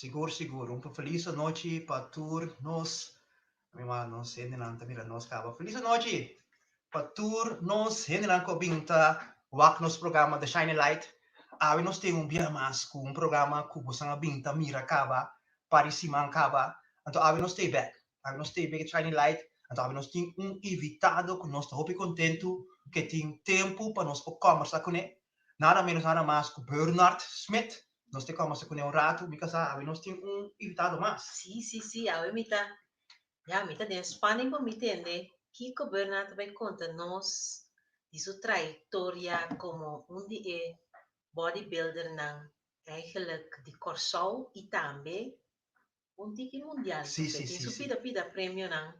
Seguro, seguro. Feliz noite para todos meu irmão, nós, mira, nós, caba. Feliz noite para todos nós, que binta, wak nos programa The Shiny Light. Nós temos bia mais com programa que você binta, mira, caba, parisiman, caba. Então, nós stay back. Nós stay back Shiny Light. Então, nós temos invitado que nós estamos contento que tem tempo para nós conversar com ele. Nada menos, nada mais que Bernard Smith. Nós temos conversa com ele rato, porque nós temos invitado mais. Sim, a mita de Espanha para me entender que o Bernardo vai contar nós de sua trajetória como de bodybuilder não eigenlijk de Corsou e também tique mundial. Sim. Su pida prêmio não,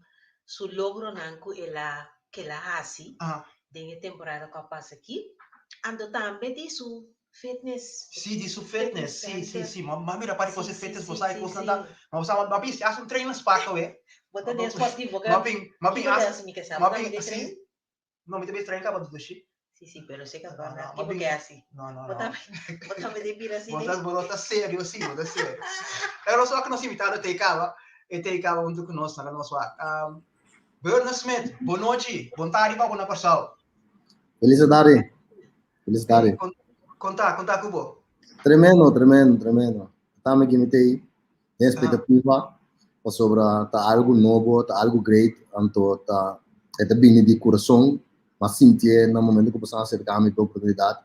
su logro não que ela hace de temporada que passa aqui, ando também de su fitness. Sim, de su fitness, sim. Mas mira, para você fitness, você vai constatar. Mas você vai pensar, faz treino sparto, Bota de esportivo, Mas bem, treino? Não, me também treino acaba do doce. Sim, pero sei que agora, que porque é assim. Não. Bota me de pira assim. Bota sério, sim, bota sério. Era só que nós invitaram te acaba junto conosco, na nossa. Bernard Smith, boa noite, bom tarde para boa pessoa. Felicidade. Conta, Cubo. Tremendo. Estamos aqui metei expectativa sobre algo novo, algo great, então é bem de coração, mas sentir no momento que você acerca a minha oportunidade,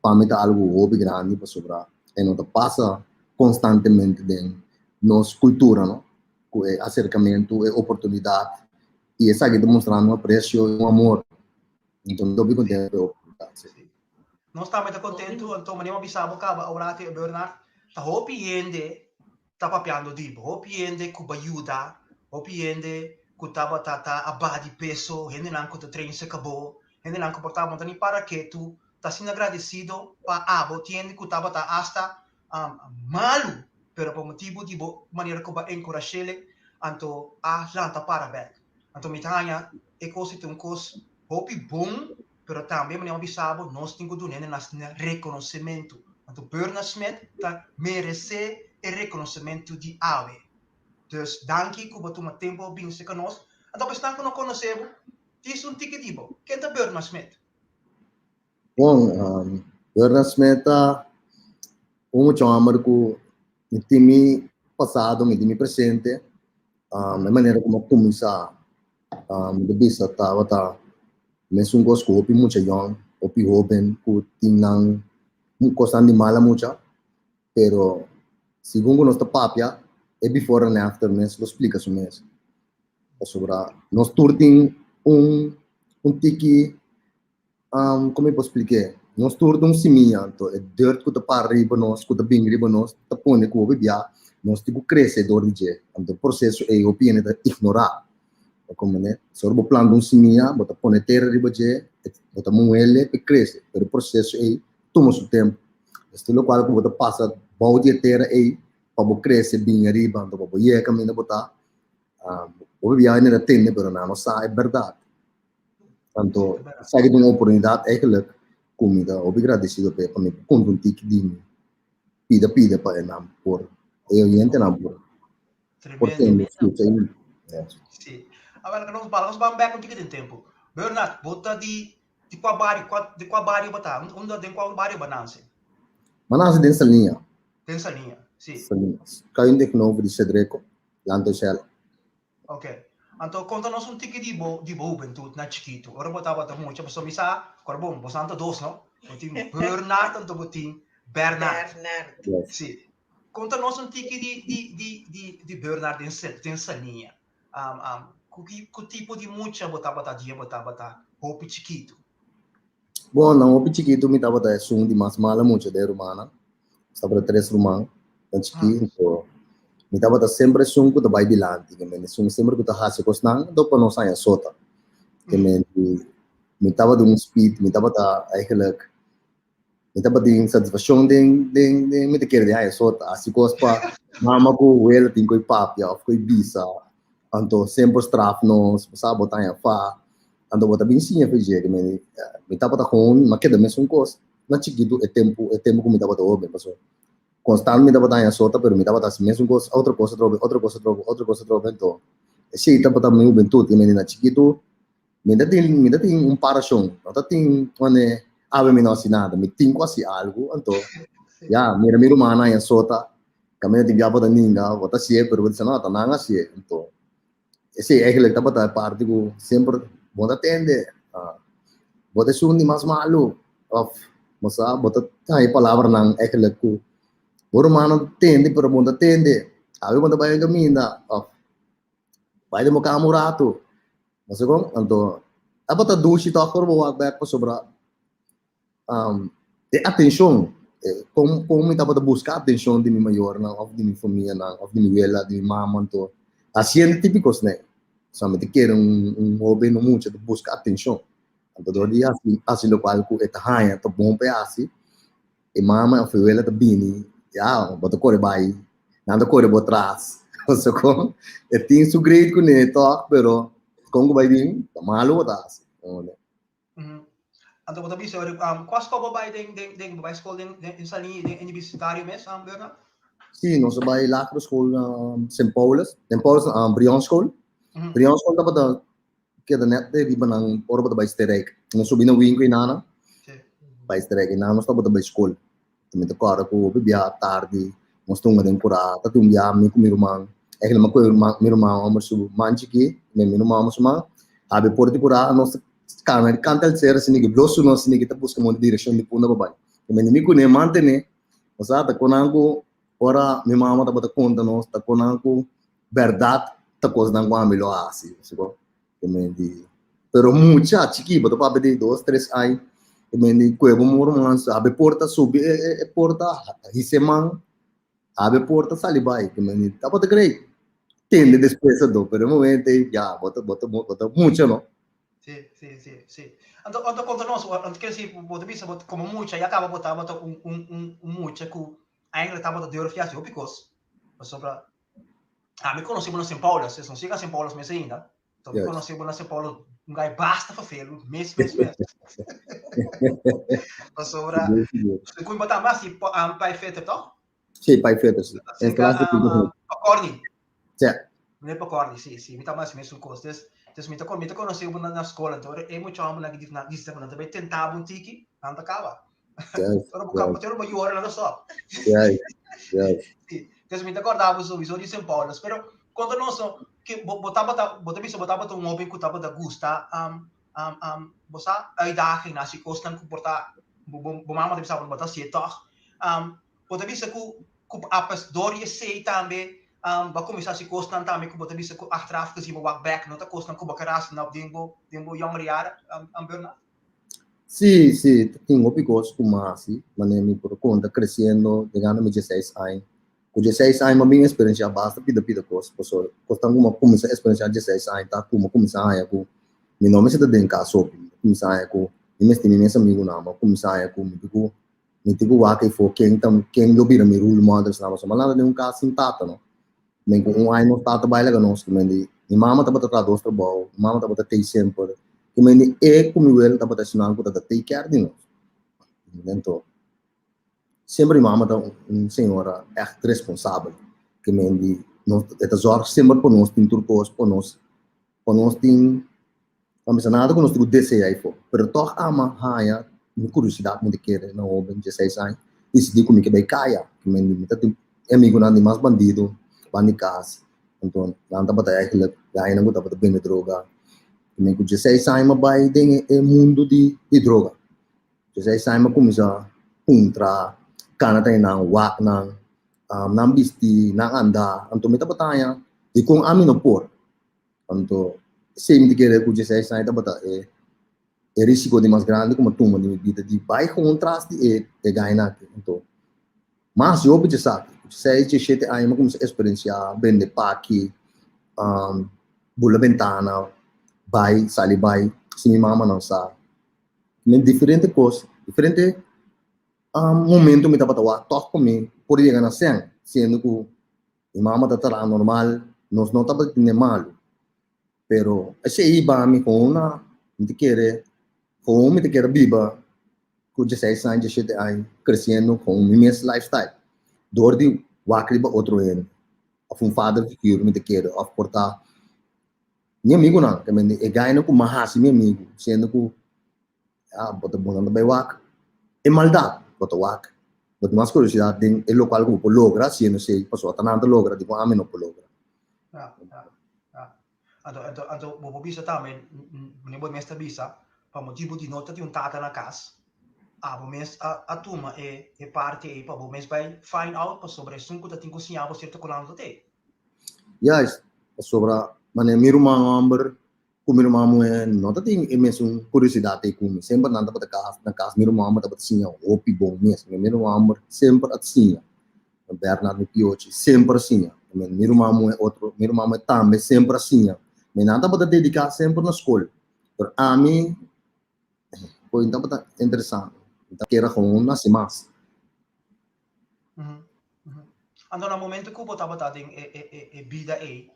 para mim algo hobby grande para sobre e não passa constantemente em nossa cultura, não? Acercamento, oportunidade e essa aqui demonstrando um apreço e um amor. Então, estou bem contente com a oportunidade. Nós estamos muito contentos, então, mas não bisabo acaba agora te Bernard, tá hopiende, tá papiando dibo, hopiende que ajuda, hopiende que tá abadi peso, gente não que treino se acabou, gente não que portava tani para que tu tá sendo agradecido para abo, tiende que tá hasta malu, pero por motivo de maneira que vai encorajar então lanta para back. Então me tanya e coisa tem coisa hopi bom pero também não bisabo nós temos que dar nosso reconhecimento. Então Bernard Smith tá merece o reconhecimento de ave. Dus danke que você toma tempo bem se conosco. Então pensando que não conhecemos, diz tique tipo. Quem é Bernard Smith? Bom, Bernard Smith chamar que me time passado, me time presente, a maneira como começar, me bisa tá mas gosto que hopi muito young, hopi jovem, que tinham coisa de mala muita, pero segundo nossa papia, é before and after, mas lo explica isso mesmo. Sobre nós turting tiki, como eu posso explicar? Nós turting cimento, é dirt que tá para riba nós, que tá bem riba nós, tá põe que o bebia, nós tipo crescedor de je, então o processo é opinião de ignorar. Como né, se eu planta semente, bota põe terra riba je, bota moele e cresce, pero o processo é toma seu tempo. Estilo qual que bota passa balde de terra é para crescer bem riba, então para ir caminho botar, o bebia ainda tem, pero não sabe é verdade. Tanto sai de uma oportunidade é que ele comida, obrigado para me contar tique de mim, pida para não por eu não por tempo, sim. Agora nós vamos back um tique de tempo. Bernard, bota de qual barrio botar? Onde tem qual barrio bananse? Bananse dessa linha. Dessa linha, sim. Caiu de novo de Cedreco, Lanto Shell. Ok. Então, conta-nos tique de juventude na chiquito. Ora botava muito, mas misa, corbom, bastante dos, não? Botim Bernard, então botim Bernard. Sim. Conta-nos tique de Bernard dessa linha. Que tipo de mucha botava roupa chiquito? Bom, não, roupa chiquito me tava da som de mais mala mucha de romana. Estava 3 romãs, então chiquito. Me tava sempre som que vai dilante, que me som sempre que tá hasi cosnan, do para não sair sota. Que me tava de speed, me tava da eigenlijk. Me tava de satisfação de me te querer de aí sota, assim cospa, mama ko well tem coi papia, coi bisa. Então sempre straf nos, sabe botar em fa. Então bota bem sim a fazer, que me tava da com, mas que da mesma coisa. Na chiquito é tempo que me tava da obra, pessoal. constantemente estava em sota, pero me estava assim mesmo coisa, outra coisa troca, então se estava meio bem tudo, menina chiquito, me tem paração, não tem onde ave me não nada, me tem quase algo, então ya mira mana em sota, kami tem viabo da ninga, bota se pero bota não, tá nanga se, então esse é que ele estava da parte que sempre bota atende, bota sundi mais malo, masa bota aí palavra não é que ele que Boro mano tende, pero mundo tende. Abi mundo vai caminha, vai de moca amurato. Mas kung anto, apa ta dushi ta korbo wag back pa sobra de atenção. Como me tava buscar atenção de mi maior na of de mi família na of de mi abuela, de mi mama anto. Assim típicos né. Só me te quer hobby no muito de buscar atenção. Anto do dia assim lo qual ku etahanha, to bom pe assim. E mama of abuela ta bini. Ya, bota corre vai, nada corre por trás. So com, tem segredo com ele, tá? Pero como vai vir, tá malo tá? Anto bota bisa qual escola vai deng vai escola deng sa linha universitário mesmo, Bernard? Sim, nós vai lá para a escola St. Paul's, Brion School. Brion School tá bota que da net de riba nang ora bota vai sterek. Nós subimos wing com nana. Vai sterek nana, nós tá bota vai escola. Também tá cara com bebia tarde, nós estamos a temporada, tá tumbia me com meu irmão. É que não meu irmão, mas o manchique, meu irmão, mas o abe por temporada nós cantar ser assim que blosso nós assim que tá buscando uma direção de punda babai. Também me com mantene, mas tá conango ora minha mama tá bota conta nós, tá conango verdade, tá coisa não com melhor assim, sacou? Também de pero mucha chiqui, bota para de 2, 3 anos. Meni kuego morman abe porta subi porta hisemang abe porta salibai meni tapa te grei tende después do pero momento ya bota mucho no sí anto conta nós anto que se bota bisa bota como mucha ya acaba bota mucha ku ainda tava de ouro fiasco picos sobra me conheci no São Paulo se não chega a São Paulo mesmo ainda então me conheci no São Paulo um gai basta fafelo mês sobra se cum botar mais pai feito to sim pai feito sim em classe Corni certo não é para Corni sim me tá mais mesmo costas me tá conheci na escola então é muito amo na disse na também tentava um tiki anda acaba ora boca ter uma hora na só então me acordava sobre isso de São Paulo pero quando nós que botava um homem que tava da gusta bosa uitdaging na si kostan comportar bomama de sabe botar se toch bota bisa ku apas dorie sei também ba começar si kostan também ku bota bisa ku achteraf gezien mo walk back nota kostan ku bakaras na dimbo younger jaren Bernard. Sí, tengo picos como así, mané mi por conta crescendo, llegando a 16 anos. Com 16 anos, a minha experiência basta, pida coisa, porque costan como começar a experiência 16 anos, tá como começar a com meu nome se tá dentro da sopa, começar a com minha amigo na mão, começar a com me digo o que for quem eu vira meu role model na mão, mas nada de caso sem tata, não. Men com ano tata baila com nós, men minha mama tá botando dois trabalho, mama tá botando tei sempre, que men como ele tá botando sinal que tá take care de nós. Então, sempre mama tá senhora é responsável, que men nós é zorg sempre por nós, tem turcos por nós tem Kami nada com nós tipo desejo aí for, pero toch ama haya minha curiosidade muito querer não homem 16 anos isso digo que vai caia que me tá amigo não de mais bandido bandidas então não tá batalha aquilo aí não tá bem de droga me com 16 anos vai tem mundo de droga 16 anos começa contra cana tem não wak não bisti não anda então me tá batalha e com amino por então sempre que ele cuja sai da bata é risco de mais grande como turma de vida de baixo contraste e ganhar então mas eu pedi sabe sei que chete aí mas como experiência bem de paqui bula ventana vai sali vai se minha mama não sabe nem diferente coisa diferente momento me tava tawa toque comigo por chegar na cena sendo que minha mama tá normal nós não tava tendo mal pero esse iba me com uma me te querer viva com 16 anos 17 anos crescendo com o mesmo lifestyle door die wakli ba outro en of um father figure me te quero of portar meu amigo não que me e ganha com mahasi meu amigo sendo que bota bom não vai wak é maldade bota wak bota mais curiosidade tem é local que pode logra se não sei passou a nada logra digo a mim não pode logra Anto bobo bisa tamen menebo mesta bisa pa motivo di nota di un tata na casa bo mes a turma e parte e pa bo mes vai find out pa sobre sunco da tin cozinhava certo colando te yes sobra mane miru mamber ku miru mamu en nota ting e mesum curiosidade ku sempre nanda pata casa na casa miru mamu dapat sinha opi bom mes miru mamber sempre at sinha Bernardo Piochi sempre sinha miru mamu é outro miru mamu também sempre sinha me nada pata dedicar sempre na escola por a mim foi então pata interessante então que era com nas mais ando na momento que botava tading e vida e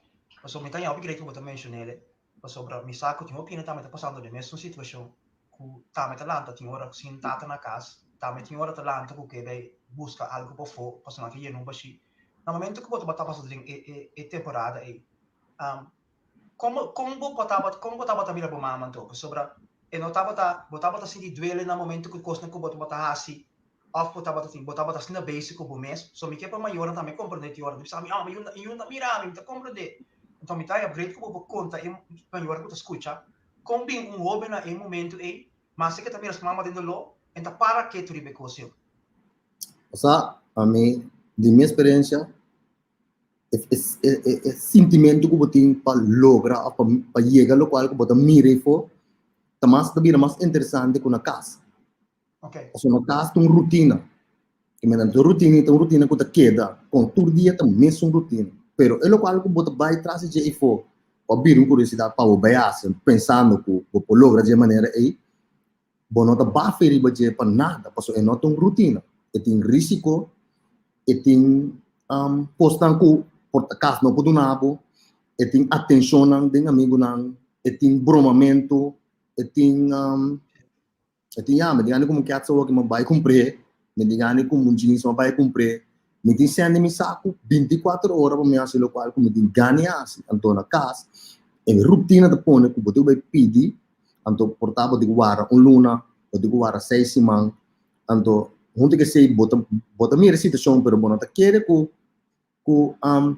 so mi tanya obi que bota mencionele sobre mi saco tinha opinião também tá passando de mesma situação ku também tá lanta tinha hora sin tata na casa também tinha hora tá lanta ku que vai busca algo por fora passando aqui não baixi no momento que bota passando e temporada e como botava também para mamãe então sobre e não botava tá sentir duele no momento que costa que bota assim of botava tá na basic o mês so me que para maior também compreender que hora sabe mas eu não mira me tá compreender então me tá upgrade que vou conta e maior que tu escuta com bem jovem na momento e mas que também as mamãe dentro lo então para que tu ribe coisa o sea a mim de minha experiência sentimento que você para lograr para chegar ao qual você mira for também mais interessante que na casa ok ou na casa tem rotina que me dá rotina que te queda com todo dia tem mesmo rotina pero é o qual que você vai trazer de for para abrir curiosidade para o baias pensando que você logra de maneira aí você não vai ferir para nada porque é não tem rotina e tem risco e tem postan que por acaso não pode nabo e tem atenção não tem amigo não e tem bromamento e tem me diga como que a pessoa que me vai cumprir me diga como um jeans me vai cumprir me tem sendo me saco 24 horas para me fazer o qual como tem ganha assim então na casa e rotina de pone que você vai pedir então portava de guarda luna ou de guarda 6 semanas então onde que sei bota minha situação pero bom não tá querer que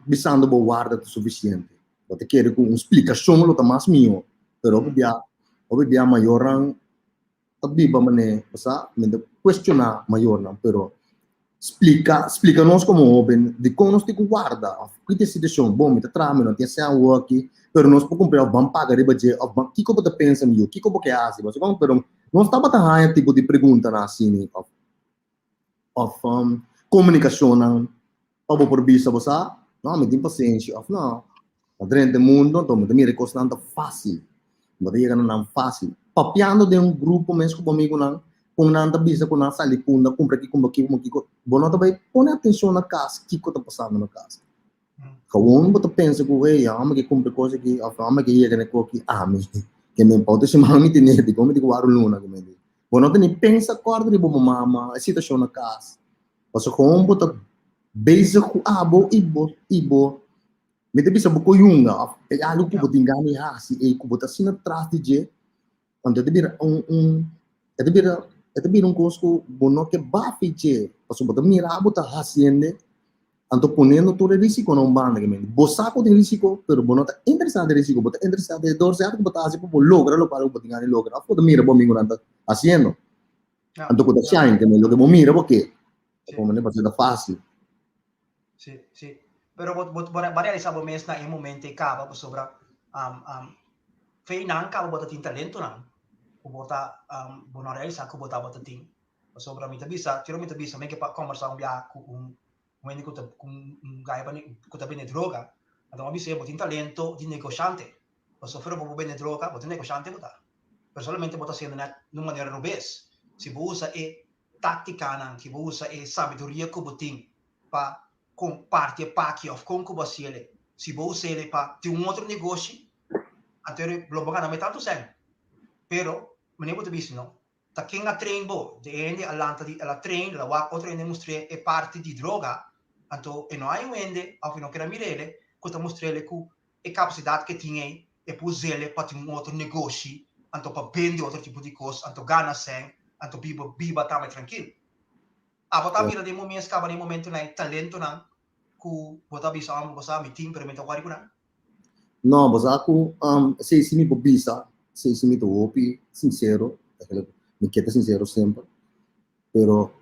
bisando bo guarda o suficiente bota querer com explicação lo tá mais mio pero obvia maior tabiba mané passa me questionar maior não pero explica nós como open de como nós tem que guarda que tem situação bom me tá trame não tem ser work pero nós por comprar vamos pagar riba de que como tá pensa mio que como que é assim mas como pero nós tá bata há tipo de pergunta na assim of comunicação não ou por vista você não me tem paciência of não dentro do mundo então me tem recostando fácil me tem não fácil papiando de grupo mesmo comigo não com nada bisa com nada ali com compra aqui como bom não também põe atenção na casa que está passando na casa Kawan betul pensa ko ame que compra coisa que ame que ia que aqui ame que me pode se mami tine de como de guardo luna que me di bueno tem pensa corda de boa mama a situação na casa passo com betul base ku abo ibo me te bisa buko yunga e alu ku botin gani ha si e ku bota sina tras de je quando te bira te bira costo bono que ba fiche passo bota mira bota haciende Anto ponendo todo o risco não banda que mesmo. Bosaco de risco, pero bono tá interessado de risco, bota interessado de dor certo que botar assim para logra lo para o botinha de logra. Foda mira bom mingo nanta haciendo. Anto que tá shine que me lo que bom mira porque como ne passa fácil. Sì. Pero bari sa bo mes na im momento cava sobra fei nan cava bota tin talento nan. Ku bota bonore sa ku bota tin. Sobra mi bisa, tiro mi bisa me que pa conversar bia ku when ku gaya pa ni ku ta bene droga. Então mi se botin talento di negociante. So pero bo bene droga, botin negociante bota. Personalmente bota sendo na numa maneira rubes. Si bo usa tattica nan, si bo usa sabedoria ku botin pa com parte pacchi of com cuba siele si bo sele pa ti un altro negócio até lo bogana me tanto sen pero me nebo te bisno ta quem a train bo de ende all'anta di alla train la wa otro industria e parte di droga Então, e não há wende, ao final que era mirele, que está mostrando que a capacidade que tinha é pôr ele para ter outro negócio, então para vender outro tipo de coisa, então ganhar sem, então biba tá mais tranquilo. Botar vira de momento, acaba de momento, né, talento, não, que botar bisa, botar mi team, pero me toca agora. Não, mas aku sei se me bobisa, sei se me opi sincero, me queda sincero sempre. Pero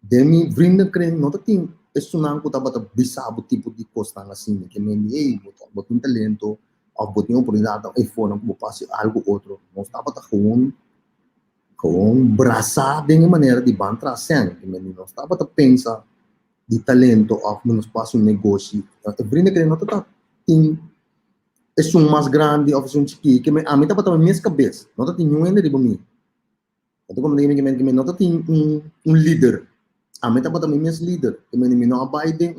de mi vrienden kring não tem isso não que tava bisa o tipo de coisa assim, que me ei, botar talento, ou botar oportunidade, e fora não passe algo outro. Não estava com braçar de maneira de bantra sem, que me não estava pensa de talento ou no espaço negócio. Vrienden kring não tem é mais grande, ou um chique, que a mim estava também minha cabeça, não tem nenhum ainda de mim. Então como que não tem líder. A mim estava também minha líder, que me não abaide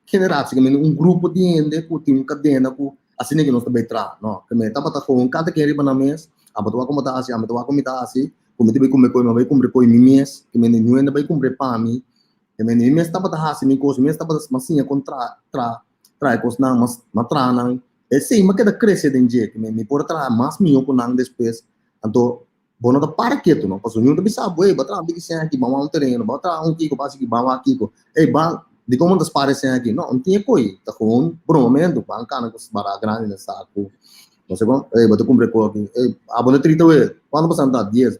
generação, que grupo de gente que tem cadena que assim que nós também tra, não, que me estava com cada quem riba na mês, a botar como tá assim, a botar como tá assim, como te vai comer coi mês, que me não ainda vai comer para mim, que me mês estava tá assim, me coisa, mês estava assim contra trai coisa não, mas não, é sim, mas que da crescer de dia, que me por trás mais milhão com não depois, então bono da para quieto, não, passou nenhum da bisa, boi, batra big sem aqui, vamos um terreno, batra kiko, passa aqui, vamos aqui, ei, ba de como das parecem aqui, não tinha coi, tá com por um momento, bancana com barra grande nessa saco, você bom, ei, bota cumprir com aqui, ei, abona 30 quando você anda 10,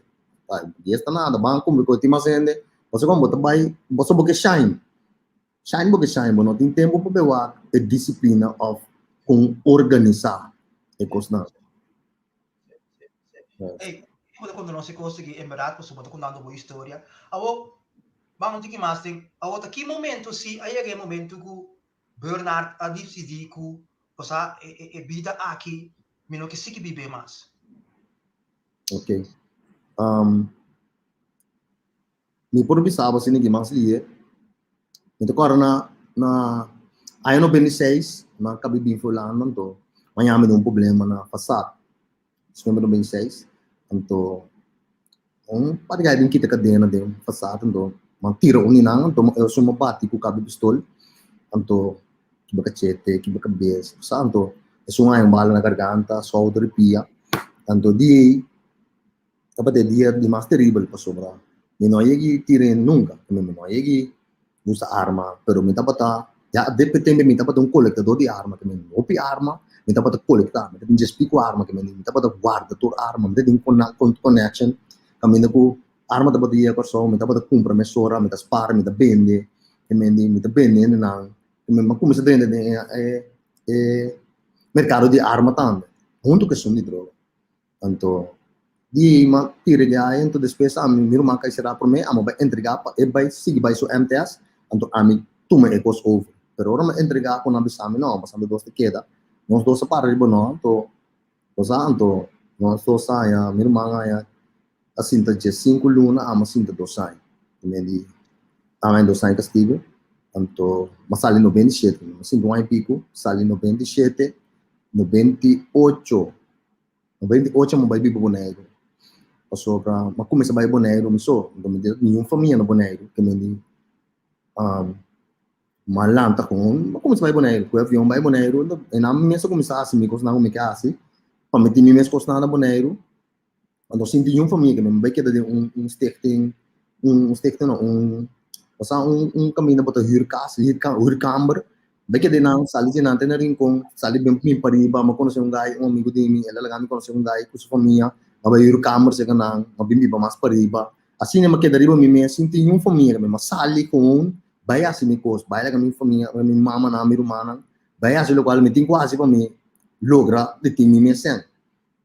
10 tá nada, banco cumprir com ti mais ainda, você como bota vai, você porque shine porque shine, não tem tempo para beber a disciplina of com organizar e coisa. Ei, quando não se consegue embrar, você bota contando boa história, vamos ter que mais tem, que momento se aí é momento que Bernard a decidir que você vida aqui, menos que se que vive mais. Ok. Me por bisava assim ninguém mais lia. Então agora na aí no 26 na cabe bem fulano então amanhã me deu problema na passada. Isso no 26 então para ganhar bem kita cadena de passada então mantira uninang então eu sou uma bate com cabe pistol então que bacete que bacabes santo é uma bala na garganta só o terapia então di tapate dia de mais terrível para sobrar. Me não ia tirar nunca, me não ia usar arma, pero me tapata já depois também me tapata coletador de arma, que me não opi arma, me tapata coletar, me tapata explico arma, que me tapata guarda toda arma, me tapata connection, caminho com arma tapata ia corso, me tapata compra me sora, me spara, me tapata vende, que me tapata vende não, me começa a vender mercado de arma também, junto que são de droga, então di ma tira dia então depois a mim irmã que será por mim a vai entregar para vai seguir vai so MTS então a mim toma ecos over pero ora me entregar com a bisami não mas a dois te queda nós dois para ribo não então então nós dois saia minha irmã ya assim tá de 5 luna a mas sinta dois sai também di também dois sai castigo então mas sali 97 assim do pico sali 97 98 98 mo vai bibo boneco passou para mas começa a vai boneiro me só então me deu nenhum família no boneiro que me malanta com mas começa a vai boneiro o avião vai boneiro e na minha só começar assim me coisa não me quer assim para me ter minha coisa na boneiro então senti nenhum família que me vai quedar de stick não passar caminho para hur casa hur camber vai quedar não sali de não ter rincão sali bem me pariba mas conhecer gai amigo de mim ela lá me conhecer gai com sua família mas ir camar se ganang mabimbi ba mas pariba assim nem maqueda riba me assim tem um família mas sali com vai assim me cos vai lá com minha família minha mama na minha irmã vai assim local me tem quase para mim logra de ter minha sen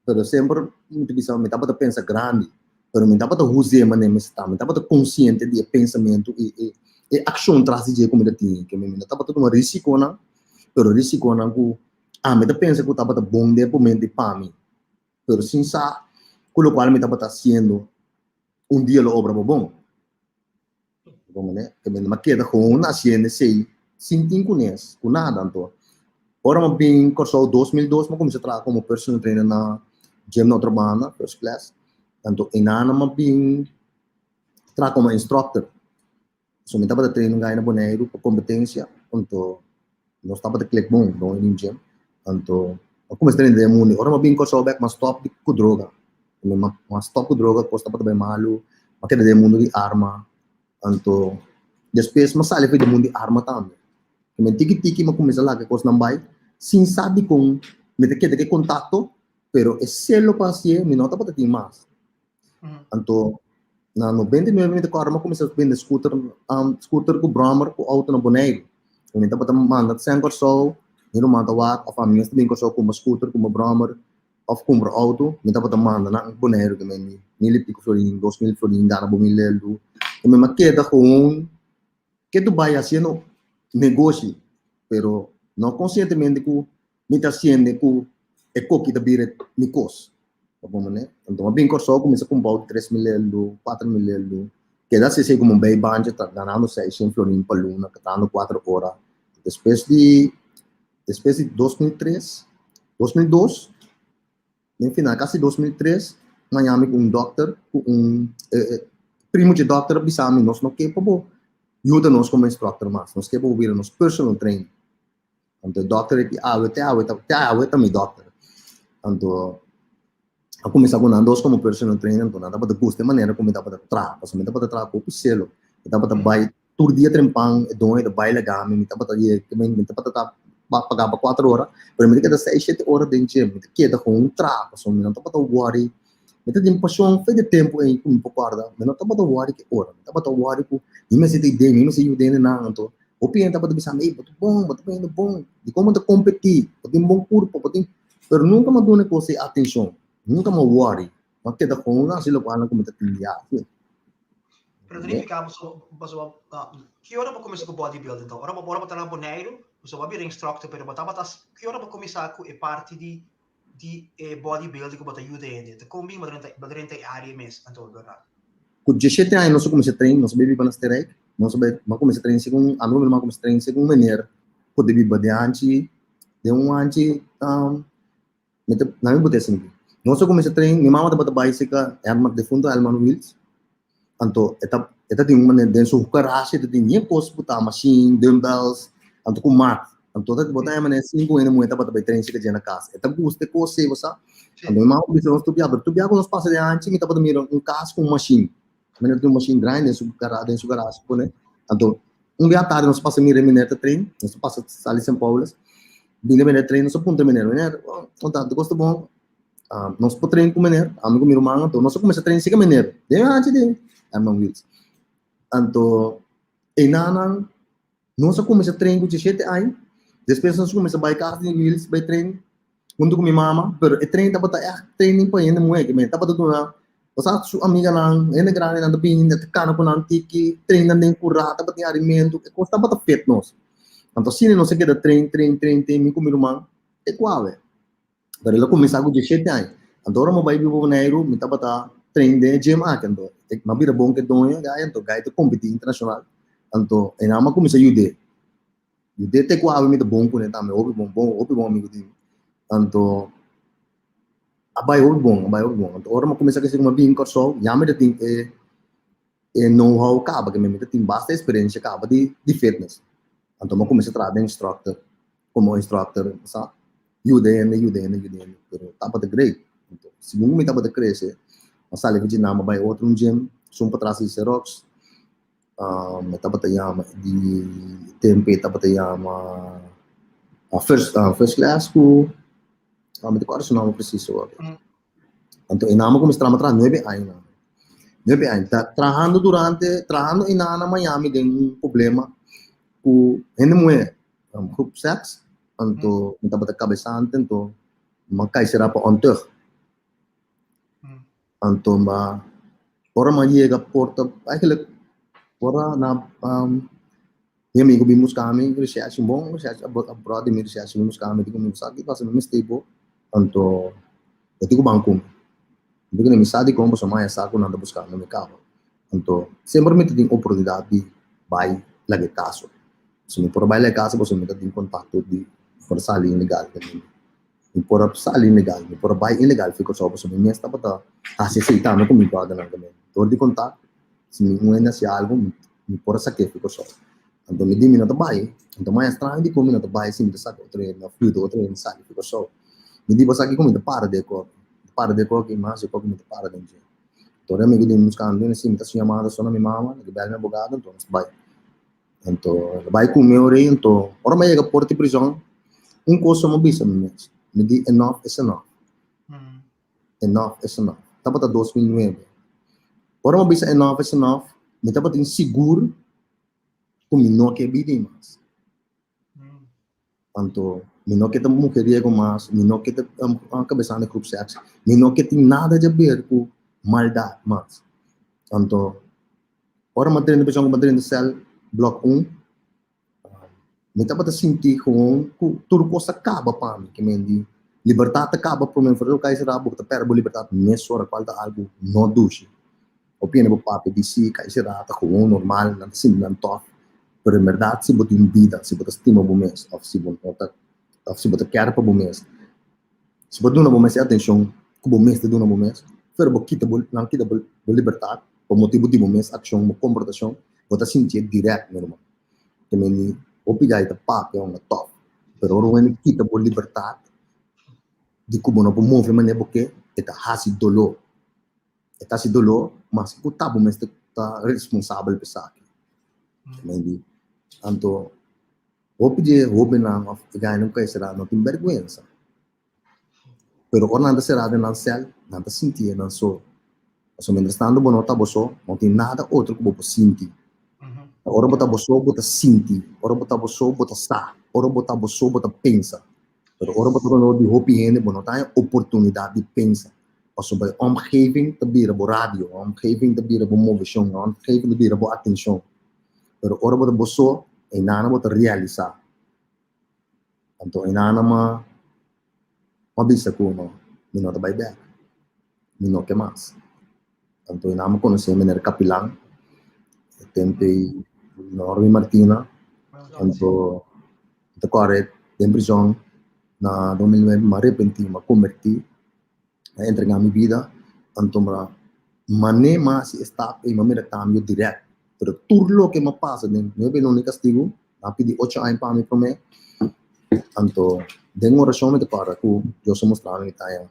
pero sempre muito bisa me tava pensa grande pero me tava usar mas nem está me tava consciente de pensamento e ação traz de como de tinha que me tava todo um risco não pero risco não que me pensa que tava bom de momento para mim pero sin sa con lo cual me estaba haciendo un día lo obra bom como né que me queda com uma hacienda sei sem conhecer com nada então ora me bem cursou 2002 me comecei a trabalhar como personal trainer na gym na outra banda first class então em ano me bem trabalhar como instructor So, me tapa treino gaya na boneiro para competência, então, nós tapa de click bom, não em gym, então, ako mas treino de mundo, ora mabing ko sobek, mas stop com droga, mas stop com droga, costa pa também malo, makita de mundo de arma, então, depois mas sali de mundo de arma também, que me tiki mas começa lá que costa não vai, sin sabe com, me te queda que contato, pero é selo pasie, me nota para ter mais, então na 99 ko arma começa a vender scooter com Brahmer com auto na boneiro então dapat manda sem corso niro manda wat of amigos também corso com scooter com Brahmer of com auto me dapat manda na boneiro que me nili pico florin 2000 florin dá na bomilelo e me maqueta com que tu vai fazendo negócio pero não conscientemente que me está sendo que é coque da bira me cos então, abing corso começa com about 3 mil, 4 mil, que dá se como um bem banja, tá ganhando 600 florin por luna, que tá dando 4 horas. Depois de 2003, 2002, no final, quase 2003, Miami com um doctor, primo de doctor, bisami, nós não queremos, ajuda nós como instructor, mas nós queremos ouvir nos personal training. Então, o doctor é que também doctor. Então, a começar com nós como personal trainer, então nada para custo de maneira como dá para trabalhar, porque me dá para trabalhar com o selo, dá para trabalhar todo dia trempang, então é baile gami, me dá para pagar para 4 horas, mas me dá que 6, 7 horas dentro, me dá que dá com um trabalho, então me dá para worry, me dá de paixão, faz de tempo em como guarda, me dá para worry que hora, me dá para worry com, me se ideia, me se ideia não, então o piante para bisa me, muito bom, de como te competir, pode bom corpo, pode, pero nunca me dá coisa atenção. Nunca me worry. Makita ko na sila paano ko matatindiya. Pero verificamos que hora para começar com bodybuilding então? Ora para estar na boneiro, você vai vir instructor, pero que hora para começar com a parte de bodybuilding que você ajuda ainda. Te combina madrente área mesmo, então verdade. Com 17 anos nós comecei a treinar, nós bebi para nasterek, nós comecei a treinar segundo amigo meu comecei a treinar segundo maneira, pode beber badiante, de anti na minha bote assim. Nós comecei a treinar, minha mama dapat bicycle, arma de fundo, Alman Wheels. Anto, eta tem uma dentro do garagem, eta tem nem posso botar machine, dumbbells, anto com mat. Anto, eta botar uma 5 anos muito para treinar se na casa. Eta gosta de coisa, você. Anto, minha mama disse nós tubiado nós passa de antes, me tava mirar casa com machine. Mas tem machine grind dentro do garagem, né? Anto, dia tarde nós passa mirar mineta treino, nós passa ali São Paulo. Minha treino, nós ponta minera, contato, gosto bom. Nós podemos treinar com maneira, amigo meu irmão, então nós começamos a treinar com maneira. Deu antes de Alman Wheels. Então, e nós começamos a treinar com 17 anos. Depois nós começamos a baicar de Wheels, vai treinar junto com minha mama, pero o treino estava training para ainda mulher, que estava tudo lá. Você sua amiga não, ainda grande, ainda bem, ainda cana com antiki, treina nem currar, estava tem alimento, estava tá feito nós. Então, se não se queda treino com meu irmão, é qual é? Pero ele começava com 17 anos. Então, eu vai viver na Euro, me estava treinando de gym aqui, então. Mas vira bom que donha, então, gai competir internacional. Então, eu não comecei a ajudar. Ajudar te qual me bom com ele também, ouve bom amigo dele. Então, abai ouve bom. Então, eu comecei a fazer uma bem corso, já me tem know-how acaba, que me tem bastante experiência acaba de fitness. Então, eu comecei a trabalhar como instructor, sabe? Yudene, pero tapa de great. Então, se não me tapa de crescer, mas sale que na vai outro gym, sum para trás de Xerox, me tapa de yama de tempo tapa de yama first class school, me de quase não preciso. Então, inama como está atrás 9 anos. 9 anos, trabajando em Miami tem um problema com mulher, group sex. Untuk minta bata cabeçante, então makai será para ontem. Então, ora chega porta, aquele ora na minha amigo vimos kami research bom, research abroad me research vimos kami digo me sabe passa me stable. Então, eu digo banco. Digo me sabe como só mais saco nada buscar no mercado. Então, sempre me tem oportunidade de vai lagi caso. Se me por vai lagi caso, você me tem contato de por sair ilegal também. E por sair ilegal, por vai ilegal, ficou só você me está para aceitar, não comigo agora também. Todo de contato, se me ainda se algo, me por saque fico só. Então me dimi na trabalho, então mais estranho de como na trabalho sim, sabe, outro na fruta, outro na sabe, fico só. Me digo sabe como para de co que mais eu como me para de gente. Então eu me digo nos cantos, assim, me tá chamando só na minha mama, que bela minha abogada, então vai. Então vai com meu rei, então, ora mais chega porta de prisão, coisa me bisa me di enough is enough. Enough is enough. Tapa ta 2009. Ora mo bisa enough is enough, me tapa tin seguro kung mino que bidi mas. Anto, mino que ta mujeriego mas, mino que ta cabeça de grupo sex, mino que tem nada de ver com maldade mas. Anto, ora matrin de pessoa matrin de cell block 1, me tapa ta sentir com tudo coisa acaba para mim, que me di liberdade acaba para mim, fazer o que é rabo, ta perbo liberdade, nessa hora falta algo não duche. Opinião do papo de si, que é rata com normal, não sim, não tof. Pero en verdad, si você tem vida, se você estima o mês, ou se você quer para o mês, se você dá um mês de atenção, que o mês te dá um mês, pero você não quita a liberdade, por motivo de mês, ação, comportação, você sentir direto, meu irmão. Também, o pegar o papo é uma top, pero quando quita a liberdade, de como não move maneira porque está hasi dolor, mas o tabu mês está responsável por isso. Também, anto hope na ficar não quer será não tem vergonha pero quando anda será de não cel não sentir não só mientras tanto bom não tá boso não tem nada outro que você sentir ora bota boso bota sentir ora bota boso bota sa ora bota boso bota pensa pero ora bota no de hope hende bom não tem oportunidade de pensar also bij omgeving te bieden op radio omgeving te bieden op motivation omgeving te bieden op atenção pero ora bota boso e nada bota realizar. Então, ainda uma bisa ko no, não tá bem bem, não que mais. Então, ainda me conheci menina Capilang, tempe Normi Martina, então, tá correto, em prisão na 2009 me arrependi, me converti, entregar minha vida, então, mané mais está e me mira cambio direto, pero tudo lo que me passa, não é não castigo, na pedi 8 anos para mim comer. Anto, den oração me para que eu sou mostrando em Itália.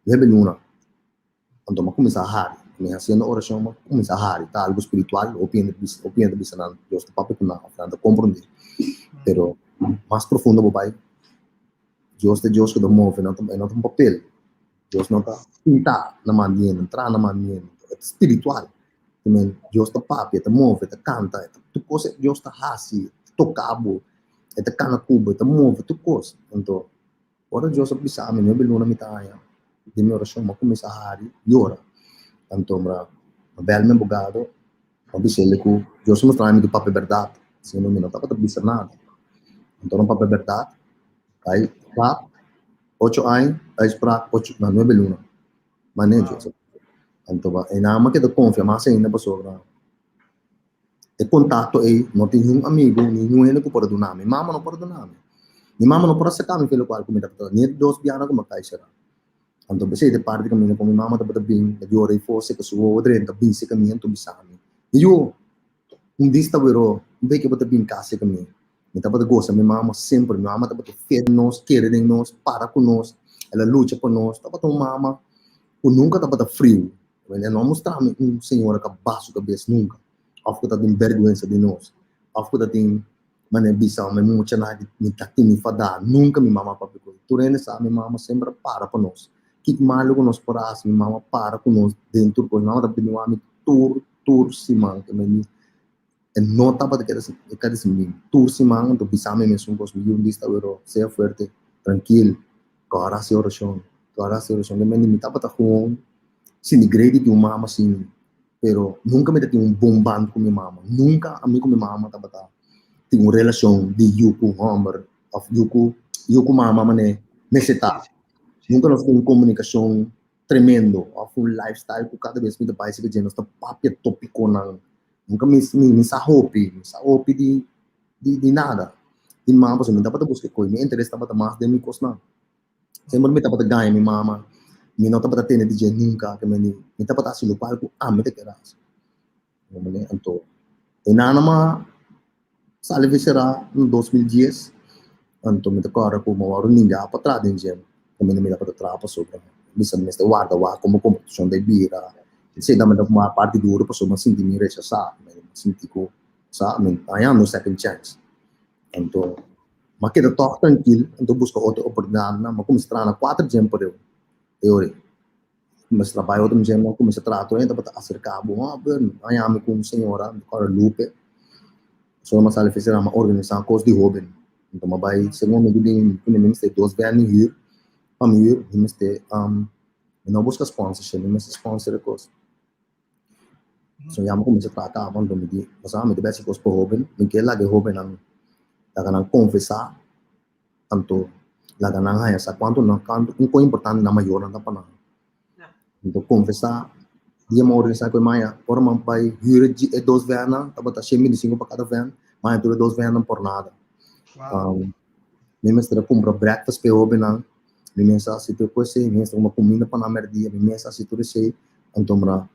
Lebe luna. Anto, mas começar a hari. Me fazendo oração, mas começar a hari. Tá algo espiritual, opinião de bisa não. Eu estou papo com na oferta, compreender. Pero, mais profundo, papai. Deus é Deus que dá move, não tem papel. Deus não tá pintar na maninha, entrar na maninha. É espiritual. Também, Deus está papo, está move, está canta, tu coisa, Deus está hasi, tocabo. Ito ka na kubo, ito move, ito coisa. Então, ora Deus bisa amin, eu beluna mitaya. De minha oração, mas como essa hari, yora. Então, bel me bogado, bisa ele que Deus me traz do papel verdade. Se não me não tá para bisa nada. Então, não papel verdade. Aí, pra 8 anos, aí para 8, não é beluna. Mas nem Deus. Então, aí na ama que tu confia, mas ainda passou, e contato e não tem nenhum amigo, nenhum ene que pode donar. Minha mama não pode donar. Minha mama não pode secar me pelo qual comida para nem dois biana como cai será. Então você de parte que minha mama tá para bem, eu orei fosse que sua outra entra bem se caminho tu bisami. E eu dista vero, bem que para bem casa caminho. Me tá para gosta minha mama sempre, minha mama tá para fed nós, querer de nós, para com nós, ela luta por nós, tá para mama, o nunca tá para frio. Ela não mostra senhora que baixo cabeça nunca. Of que tem vergonha de nós, of que tem mané bisa, mas muito nada me tati me fada, nunca me mama papi coi. Tu rende sa minha mama sempre para com nós. Que malo com nós por as, minha mama para com nós dentro com nós, da pediu a mim tur simang que me e não tá para que assim, tur simang, tu bisa me mesmo com os milhões de estado, seja forte, tranquilo, cara se oração, que me tá para com sin grade de uma mama assim. Pero nunca me tive bom bando com minha mama. Nunca a mim com minha mama tava tinha uma relação de yuku homem, of yuku mama mané, meseta. Nunca nós tínhamos comunicação tremendo, of um lifestyle que cada vez me dá mais que nós tá papia tópico não. Nunca me sahopi de nada. De mama você me dá para buscar coisa, me interessa para mais de mim coisa não. Sempre me dá para ganhar minha mama. Me não tá para ter DJ nunca que me tá para assim no palco me te quedas. Então E nanama salve será no 2010, anto me decora como uma ninja para trás de gente, como me dá para trás para sobre, bisa me está guarda como competição de bira, se dá uma parte dura para sobre sentir me rechazar, me sentir que sabe, I am no second chance, anto mas que tô tranquilo, então busca outra oportunidade, mas como está na 4 gente por eu mas trabalho outro dia não comecei a tratar ainda para acercar bom bem aí ame com senhora para Lupe só uma sala fez uma organização coisa de hobby então mas vai segundo me dizem que me tem 2 hier para mim me tem não busca sponsorship me sponsor coisa so já me comecei a tratar quando me diz mas me deve ser coisa para hobby me quer lá que hobby não da canal confessar tanto lá canal é essa quanto não quanto um coisa importante na maior não para não então confessar dia uma organização com Maia, por uma vai huur 2 vans, tá bota 125 para cada van, mas tu 2 vans não por nada. Mesmo compra breakfast para o benang, mesmo se tu coisa, mesmo uma comida para na merdia, mesmo se tu sei, então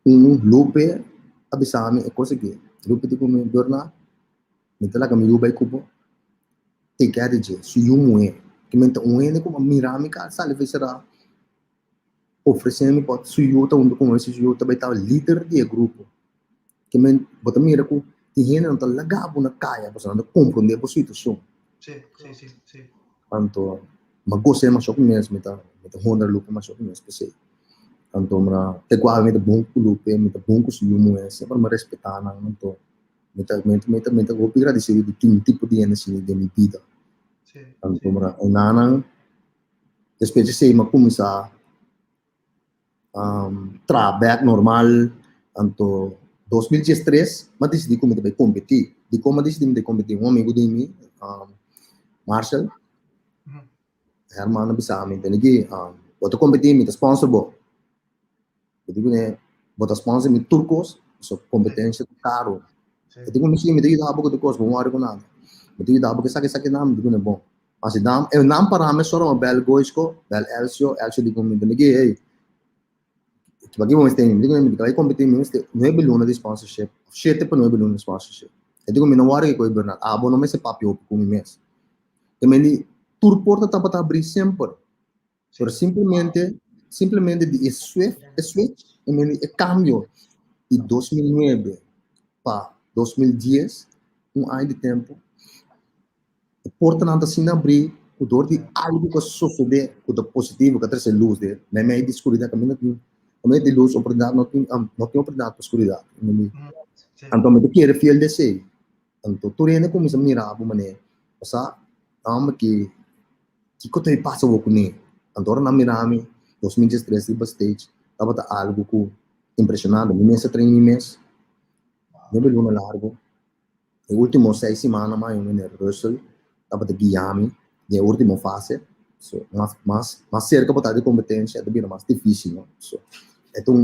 lupe abisami é coisa que lupe tipo me dorna, me tela que me lupe cubo, te quer dizer, se que me é como mirami cara, sabe será oferecendo para suyu tá onde com esse suyu também tá líder de grupo que men bota mira com tem não tá lagabo na caia você não compreende a situação sim então mas gostei mais sobre mesmo tá honra lupa mais sobre mesmo sei então mara te qual me bom com lupa me bom com suyu moes para me respeitar não então me vou pedir agradecer de tipo de energia de minha vida então mara nanang depois de sei mas começar trabalho normal, anto 2013, mas decidi como de competir. De como decidi de competir, um amigo de mim, Marshall, Hermano Bissami, então aqui, boto competir, me sponsor bo. Eu digo né, boto sponsor me turcos, so competência caro. Eu digo me me digo dá pouco de coisa, bom ar com nada. Eu digo dá pouco saque nada, digo né bom. Mas dá, eu não para me só uma bel goisco, bel Elcio digo me então aqui, ei Bagi mo tem, digo na medicai competir mo este 9 luna de sponsorship, 7 para 9 luna de sponsorship. E digo mi nawari ko Bernard, abo no me se papio com mi mes. E me di tour porta tapa abrir sempre. Pero simplesmente de switch e me di cambio de 2009 para 2010, ano de tempo. A porta não está sem abrir, o dor de algo que sucede, o do positivo que traz luz de, me descobri da caminho de luz, oportunidade não tem oportunidade para escuridão. Então me quer fiel de ser. Então tu ainda começa a mirar a maneira, essa alma que eu tenho passa o com ele. Então na mirame 2013 no stage, tava algo que impressionante, me esse treino mês, me luna largo. E último 6 semanas mais no Russell, tava de Guiami, de última fase, so mas cerca de competência, é mais difícil, não? So, então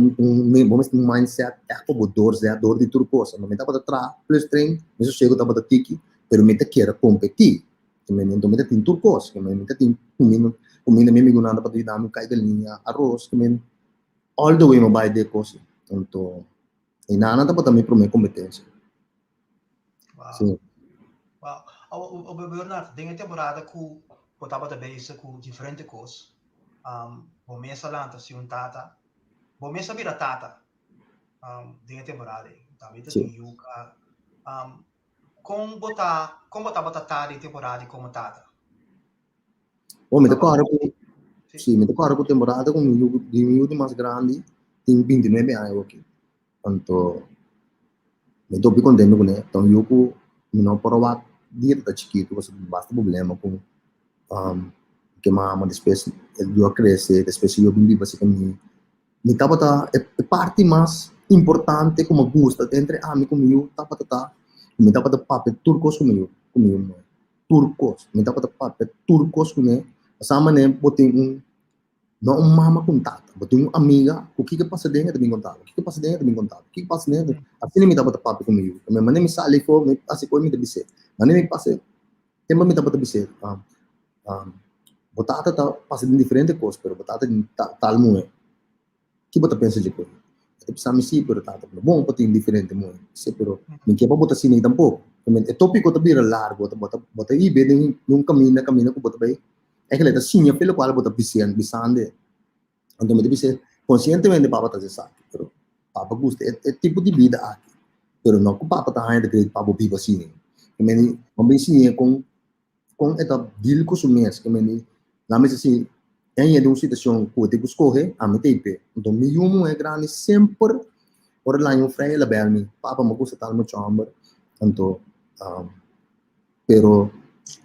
vamos ter mindset é como dor de tudo coisa, não me dá para trás plus trein isso chego dá para tiki pero me te quer competir que me não me tem tudo coisa que me tem comida mesmo nada para dar me cai galinha arroz que me all the way me vai de coisa então e nada dá para também para minha competência sim o Bernardo tem temporada que eu tava também isso com diferente coisa começa lá se um tata bom mesmo vira tata tem temporada também tem yuca como botar tata em temporada como tata me decora sim me decora com temporada com de mais grande tem 29 anos aqui então me tô bem contente com ele então eu que não provar dia tá chiquito você basta problema com que mama depois eu crescer depois eu vim para se me tava é parte mais importante como gosta entre amigos comigo tava me tava papel turcos comigo turcos me tava papel turcos comigo essa maneira botei não mama contato botei amiga o que passa dentro também contato o que passa dentro assim me tava papel comigo me mandei me sale for me assim coi me deve ser me passe tempo me tava deve ser botata tá passa de diferente coisa pero botata tal moe que você pensa de coisa Ito sa mi si pero tato bom pati diferente mo. Se pero min que bota assim tampoco. É tópico também largo, bota aí bem num caminho ko bota bem. É que ele tá sinha pelo qual bota bisande. Então me disse conscientemente papa tá dizendo, pero papa gusta é tipo de vida aqui. Pero não que papa tá ainda que papa viva assim. Que me bem sinha com esta deal com sumes, que me lá me assim em uma situação que eu tenho que escolher a me tempo. Então me humo é grande sempre por lá em frente la belmi papa me gusta tal muito amor. Então pero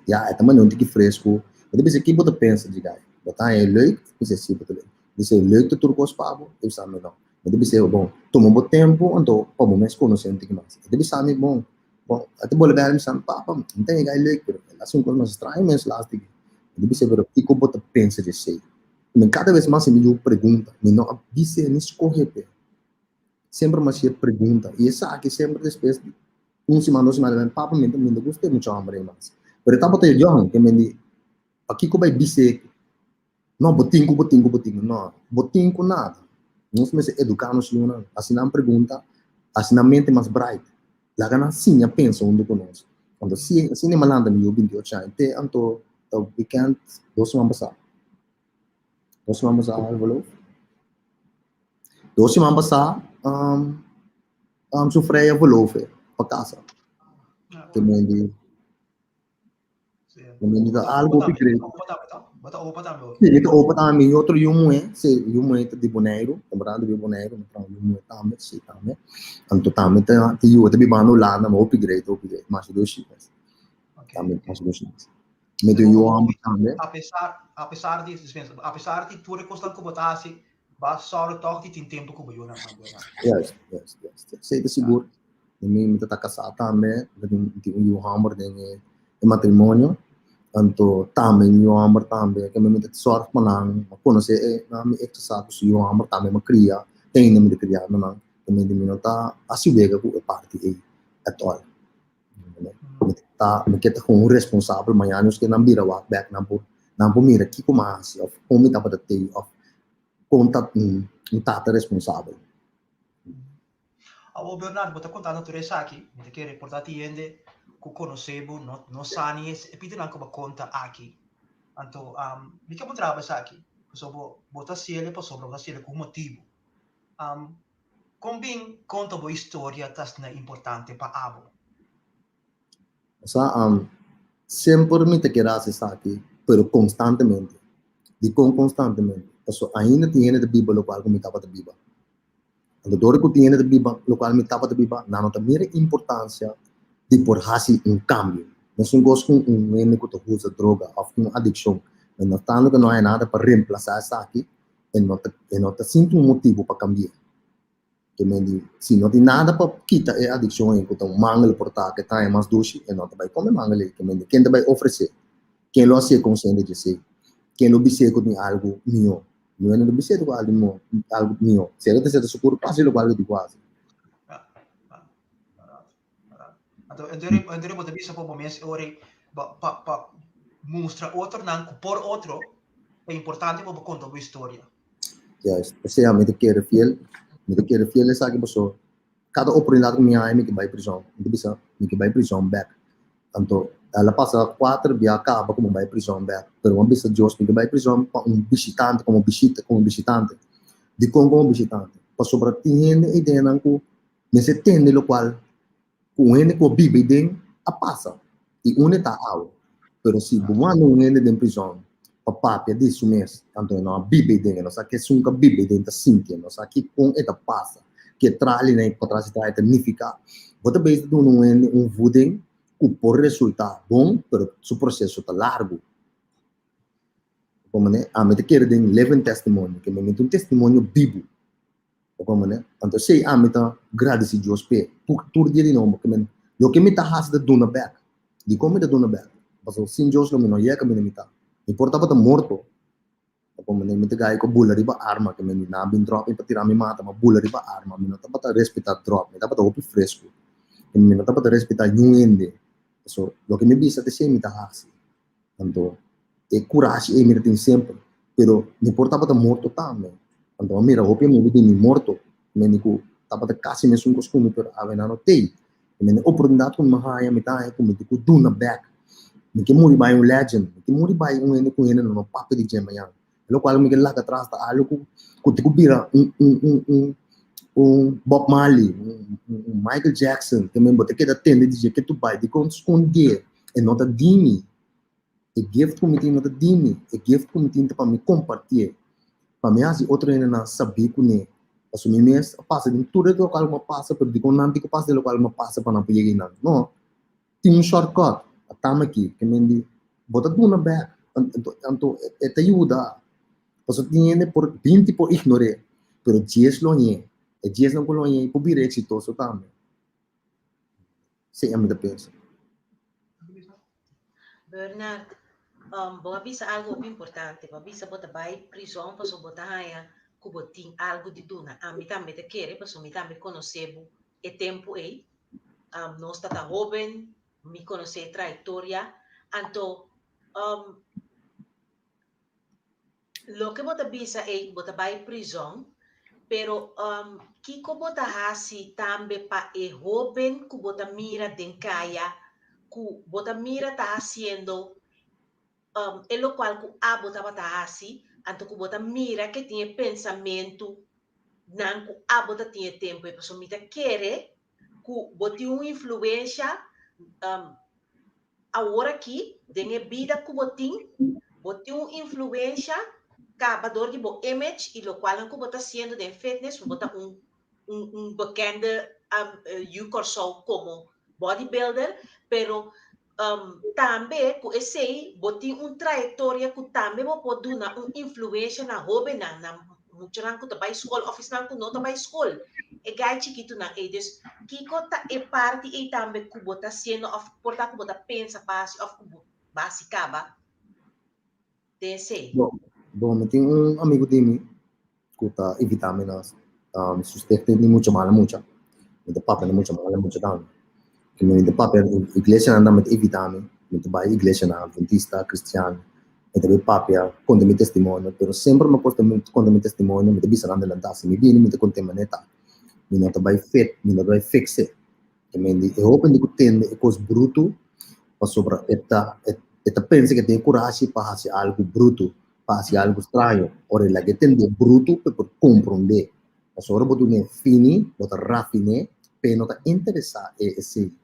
ja, também não tem que fresco. Mas depois aqui bota pensa de gai. Botar é leuk, depois assim bota leuk. Depois é leuk de turcos pabo, eu sabe não. Mas depois é bom, toma um tempo, então como mais conhecendo que mais. Depois sabe bom, até bola bem me sabe papa, não tem gai leuk, pero assim coisa mais estranha, mais lastig. Depois é pero fico bota pensa de sei. Mas cada vez mais me eu pergunta, me não disse nem escorrer. Sempre mais se pergunta e essa aqui sempre depois semana, 2 semanas, papa me gostei muito amor mais. Pero tá botando Johan, que me aqui que vai dizer, não, botinho, não, botinho nada. Nós me educamos não, assim não pergunta, assim na mente mais bright. Lá que sim, eu penso onde conosco. Quando assim nem malanda me eu 28 anos, até anto o weekend 2 semanas passar. 2 semanas passar, valeu. 2 semanas passar, sofrer a valor para casa. Que me diz algo que creio. Ito opa também outro yumo se yumo de boneiro, lembrando de boneiro, então yumo também se também. Anto também tem o te bibano lá na upgrade, mas dois chipas. Também mais dois chipas. Me deu eu amo também. Apesar de tu recostar com botasse, basta só o toque tem tempo com o na. Yes. Sei de seguro. Me tá casado também, de hammer de matrimônio. Anto também eu amo também que me mete sorte manang conhecer na me exercise se eu amo também me cria tem me criar manang que me diminua assim vega com parte aí atual tá me que tá com responsável manhã nos que não vira walk back não por mira que como assim of como tá para ter of contato tá responsável. O Bernardo bota contando tu resa aqui me que reportati ende que conhecebo no sani e pide não como conta aqui então me que trabalha aqui sobre bota cielo para sobre bota cielo com motivo combin conta boa história tas na importante para abo sempre me te quedas aqui pero constantemente digo constantemente eso ainda tiene de Bíblia local como estava de Bíblia quando dor que tiene de Bíblia local me estava de Bíblia não tem mira importância de por hacer cambio. No es un gozo un médico que usa droga o una adicción. No tanto que no hay nada para reemplazar esa aquí, no te siente un motivo para cambiar. Que me dice, si no tiene nada para quitar esa adicción, que un mangle por tal, que está más dulce, no te va a comer mangle, que me dice, ¿quién te va a ofrecer? ¿Quién lo hace consciente de sí? ¿Quién lo dice con algo mío? No lo dice con algo mío. Si eres de su cuerpo, así lo cual digo así. Então eu bisa po momento ori pa mostra outro não por outro é importante para contar a história. Yes, você me quer fiel é sabe que cada oportunidade que me há me que vai prisão, me bisa me que vai prisão back. Então ela passa 4 dias acaba como vai prisão back, pero uma bisa Deus me que vai prisão para visitante como visitante, de como visitante, para sobre tinha ideia não que me se tende lo qual o único vive dentro a passa e une tá ao pero se buano une dentro prisão papá pia disso mês tanto não vive dentro não sabe que nunca vive dentro sinto não sabe que com eta passa que trali na para se trai significa bota base do um vudem o por resultado bom pero su processo tá largo como né a me quer den living testimony que me mete um testemunho vivo como né então sei a me tá agradecer Deus pe por dia de novo que me eu que me tá has da dona back de como da dona back mas o sin Deus não me não ia que me tá importa para morto como né me tá gai com bula riba arma que me na bin drop para tirar me mata mas bula riba arma me não tá para respeitar drop me tá para opi fresco me não tá para respeitar nuende so lo que me bisa te sei me tá has então é coragem me tem sempre pero me importa para morto também então mira opi me vi morto Mendiku tapa kasi mesmo costume pero ave na no tei. Men oportunidade com mahaya mitai com mendiku do na back. Miki muri by un legend, miki muri by un ene com ene no papo de gema yang. Lo qual miki lá atrás tá algo com tiku bira Bob Marley, Michael Jackson, que mesmo que da tende dizer que tu vai de esconder e nota dimi. E gift committee nota dimi, e gift committee para me compartilhar. Para mim assim outro ainda não sabia que né. Assumir mês passa de tudo que o qual me passa, pero de quando não que passa de qual me passa para não pegar não. Não. Tem um shortcut. A tama aqui que me diz, bota tudo na back. Então te ajuda. Porque tinha por 20 por ignorar, pero 10 lo nie. E 10 não colonha por vir exitoso também. Sei a minha pensa. Bernard, boa bisa algo importante, boa bisa bota vai prisão para so bota haya kubotin algo de duna. A mim também te quer, para so mim também conhecebo e tempo aí. Nós tá jovem, me conhecer trajetória, então lo que bota bisa aí bota vai prisão, pero kiko bota hasi também pa e jovem ku bota mira den kaya ku bota mira tá haciendo é lo qual ku a bota bata hasi anto ku bota mira que tinha pensamento não ku a bota tinha tempo e pessoa mita querer ku boti influência agora aqui dengue vida ku boti influência acabador de bo image e lo qual ku bota sendo de fitness bota bekende you corso como bodybuilder pero também ku esse boti trajetória ku também bo pode dar influência na jovem na muito rango também school office não não também school e gai chiquito na eles kiko ta e parte e também ku bota sendo of porta ku bota pensa base of ku base caba desse Bom, tem amigo de mim que tá evitando nas sustenta de muito mal muito. Então papo é muito mal muito down. Que me de papo igreja anda met evitando, muito vai igreja na adventista cristiano. Então de papo com meu testemunho, pero sempre me custa muito com meu testemunho, me bisa anda lançar, me viene me conta maneta. Me não vai fit, me não vai fixe. Que me de eu open de cutende e cos bruto, para sobre eta pensa que tem coragem para fazer algo bruto. Fazer algo estranho, ora la que tende bruto per comprender. A sua botu ne fini, bota rafine, pe nota interessa e esse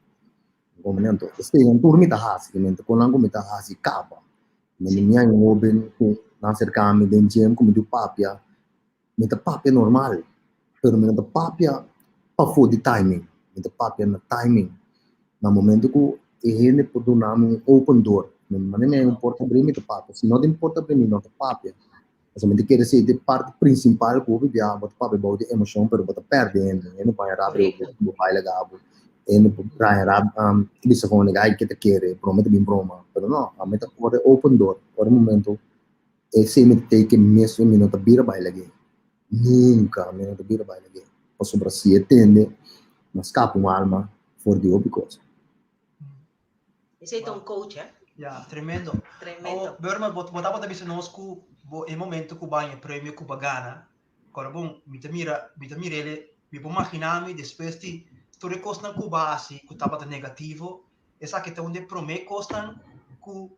momento. Esse é turno da hasi, que mente com lango meta hasi capa. Minha oben com na cercami den gem como do papia. Meta papia normal, pero meta papia pa for the timing. Meta papia na timing. Na momento que ele pode dar open door. Mas não importa bem muito papo. Se não importa bem não é papo. Mas me quer dizer de parte principal que o vídeo é o papo about de emoção, pero bota perde ele não vai abrir o vai legal. Ele vai abrir bisa com negai que te quer, promete bem broma, pero não, a meta pode open door. Por momento esse me tem que mesmo me não tá bira vai legal. Nunca me não tá bira vai legal. Posso para se entender, mas capa uma alma for the because. Esse é um coach, Yeah, tremendo. Tremendo. Burma, botava também se nós que em momento que banha prêmio que bagana. Agora bom, me mira ele, me imaginar-me depois de tudo costa que base, que estava negativo, essa que tá onde promete costa que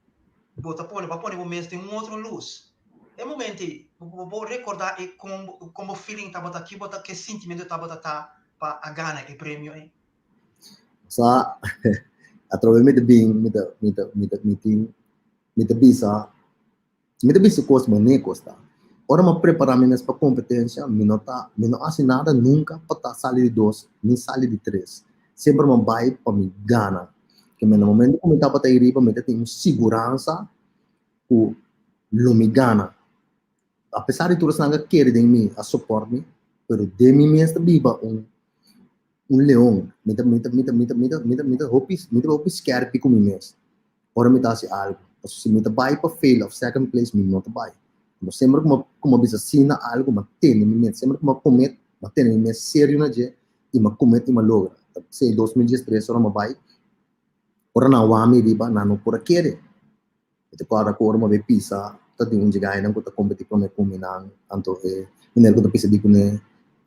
bota põe momento tem outro luz. É momento, vou recordar como feeling estava aqui, bota que sentimento estava para a gana e prêmio aí. Sa através me bisa costa mas nem costa. Ora me preparar menos para competência, me não assinada nunca para sair de 2, nem sair de 3. Sempre me vai para me gana. Que no momento que me estava para ir para me ter segurança, o me gana. Apesar de tudo isso não querer de mim a suporte, pero de mim mesmo viva leão, me hope scared com mim mesmo. Ora me dá algo. Se me vai para fail of second place, me não vai. Mas sempre como bisa sina algo, mas tem me mesmo. Sempre como comet, mas tem me mesmo sério na dia e mas comet e mas logra. Se 2013 ora me vai. Ora na wami riba na no por querer. Então para que ora me pisa, tá de um jeito não que tá competir com me nang, anto minha que tá pisa de com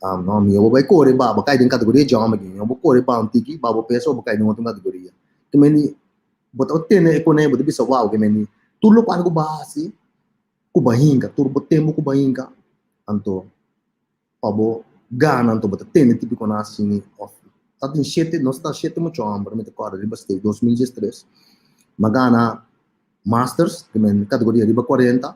Não, eu vou correr baba cai em categoria de homem, eu vou correr para tiki, baba peso, vou cair em outra categoria. Que meni, botar o tênis econômico de bisa wow, que meni, tudo lo quando base, kubahinga, tudo botemo kubahinga, anto, pabo gana anto botar tênis típico na assim, off. Tá tem sete, nós tá sete muito homem, me recordo, riba stay 2013, magana masters, que meni categoria riba 40,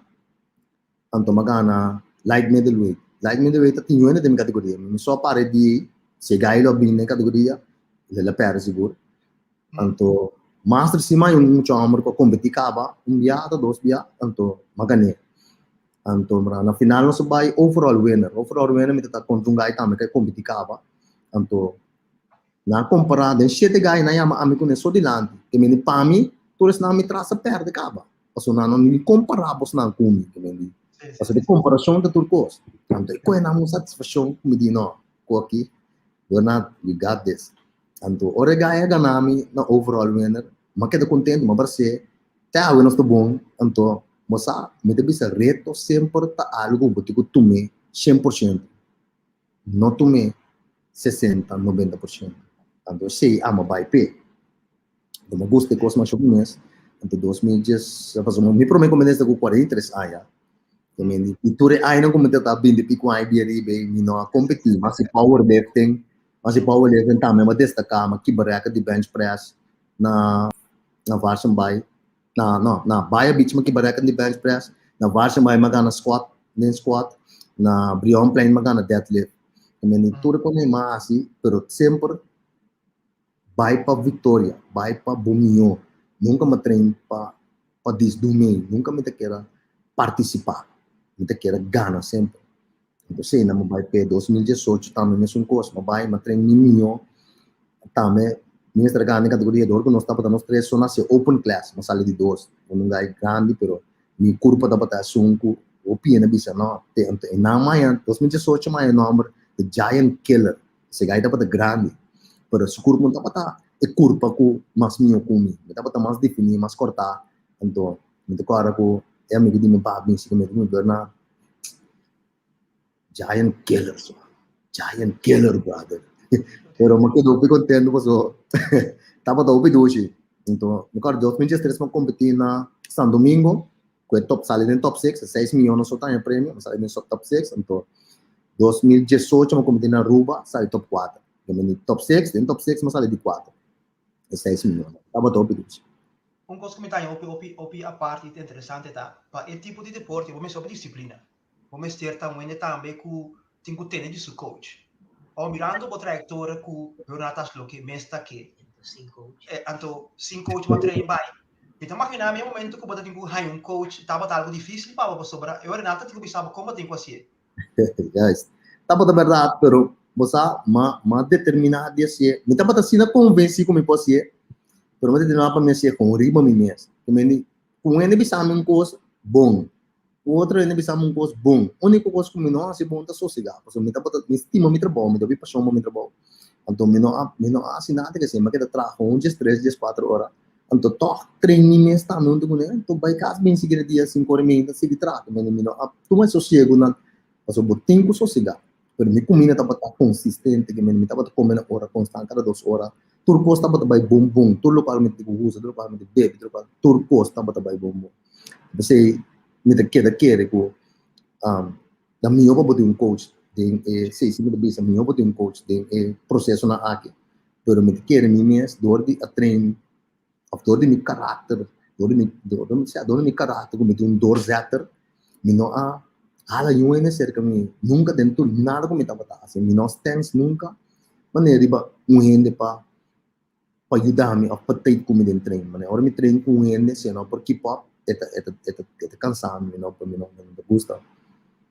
anto magana light middleweight. Light middleweight tá tinha uma categoria, me só pare de chegar ele bem na categoria, ele é perde seguro. Anto master sima yung mucho amor ko competi kaba biya to dos biya anto magani anto mara na final no subay overall winner mi tata kontung gai tame kay competi kaba anto na compara den sete gai na yama ami ko ne so dilanti que me pami todos na mi trasa perde kaba paso na no ni comparabos na kumi que me paso de comparação de turcos anto ko na mo satisfação mi di no ko aqui Bernard we got this Anto, ore gaya ganami na overall winner, makita contento, mabarse, tayo nos to bom, anto, mosa, me deve ser reto sempre ta algo que tu tume 100%, não tume 60, 90%. Anto, sei, ama vai pe. Eu me gusta coisa mais sobre mês, anto 2010, me promete começar com 43 anos. Também, e tu aí não começa a bem de pico aí bem, não competir, mas se powerlifting Mas si powerlifting também mas destacar mas que barraca de bench press na varsam bay na baya beach mas que barraca de bench press na varsam bay magana squat na Brion plane magana deadlift também tudo com mas assim pero sempre bay para vitória bay para bomio nunca me treino para desdumir nunca me te queira participar me te queira ganhar sempre Então, sei, na mobile P 2018, também me um curso, mobile, mas treino minho, também, minha estragada na categoria de orgo, nós estamos nós três só nasce open class, mas sala de dois, um lugar grande, pero minha curva da batalha sunco, o pena bisa, não, tem na manhã, 2018 manhã número the giant killer, esse gai da batalha grande, pero se curva não tá é curva com mais minho comi, tá batalha mais definir, mais cortar, então, me decora com é amigo de meu pai, me siga me verna giant killer, brother. Pero me quedo bem contente, porque estava todo bem hoje. Então, no caso de 2013, eu competi na São Domingo, que é top, sale no top 6, 6 milhões só tem prêmio, sale no top 6. Então, 2018, eu competi na Aruba, sale top 4. No top 6, no top 6, eu sale de 4. 6 milhões. Estava todo bem hoje. Coisa comentário, a parte interessante, tá? Para esse tipo de deporte, vamos sobre disciplina. Vamos ter também que tem que ter de seu coach. Ao mirando a trajetória que o Renato falou que mesta que então sem coach vai treinar bem. Então imagina no momento que você tem que coach, tava algo difícil para você sobrar. Eu Renato tem que saber como tem que fazer. Yes. Tava da verdade, pero você ma determinado de ser. Me tava assim na convenci como pode ser. Pero me determinado para me ser com riba me mesmo. Com ele bisa um coisa bom. O outro ainda bisa um coisa bom. Único coisa que me não assim bom tá sossegar. Porque me tava me estima me trabalho, me deu paixão me trabalho. Então me não assim nada que assim, mas que trabalho 1 dias 3 dias 4 horas. Então toh training está não do né. Então vai casa bem seguir dia 5 horas meia se trata, me não tu mais sossego na. Paso botinho com sossegar. Pero me comida tava consistente, que me tava comendo hora constante cada 2 horas. Turcos tava vai bom bom. Tudo local me te usa, tudo local me te bebe, tudo local turcos tava vai bom bom. Você me te queda com da minha para botar coach, tem sei se me bisa minha botar coach, tem processo na aqui. Pero me te queda mesmo dor de a treino, dor de meu caráter, dor de meu caráter, como tem dor zetter, me não hala yung ene cerca mi nunca dentro nada como estava assim mi não stance nunca maneira ba gente para ajudar-me a fazer como dentro treino maneira ora me treino com gente se não por keep up é cansado me não me gusta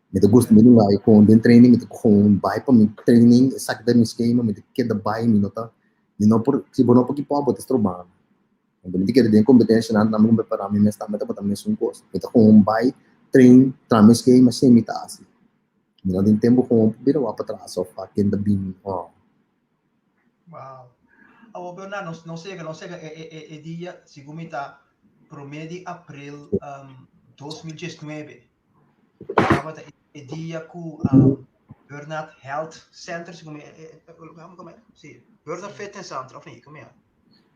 me não vai com dentro treino me com vai para me training sabe da minha esquema me que da vai me não por se não por keep up vou te estrobar então me que de competência nada não me preparar me está me tá também um curso me com vai trein trames que mas sem imitasse. Não tem tempo com biro apa trás of akin da bin. Wow. Ao Bernardo, não sei é dia segundo tá promedio abril 2019. Tava é dia que Burnout Health Center, como Sim, Burnout Fitness Center, of niet, como é?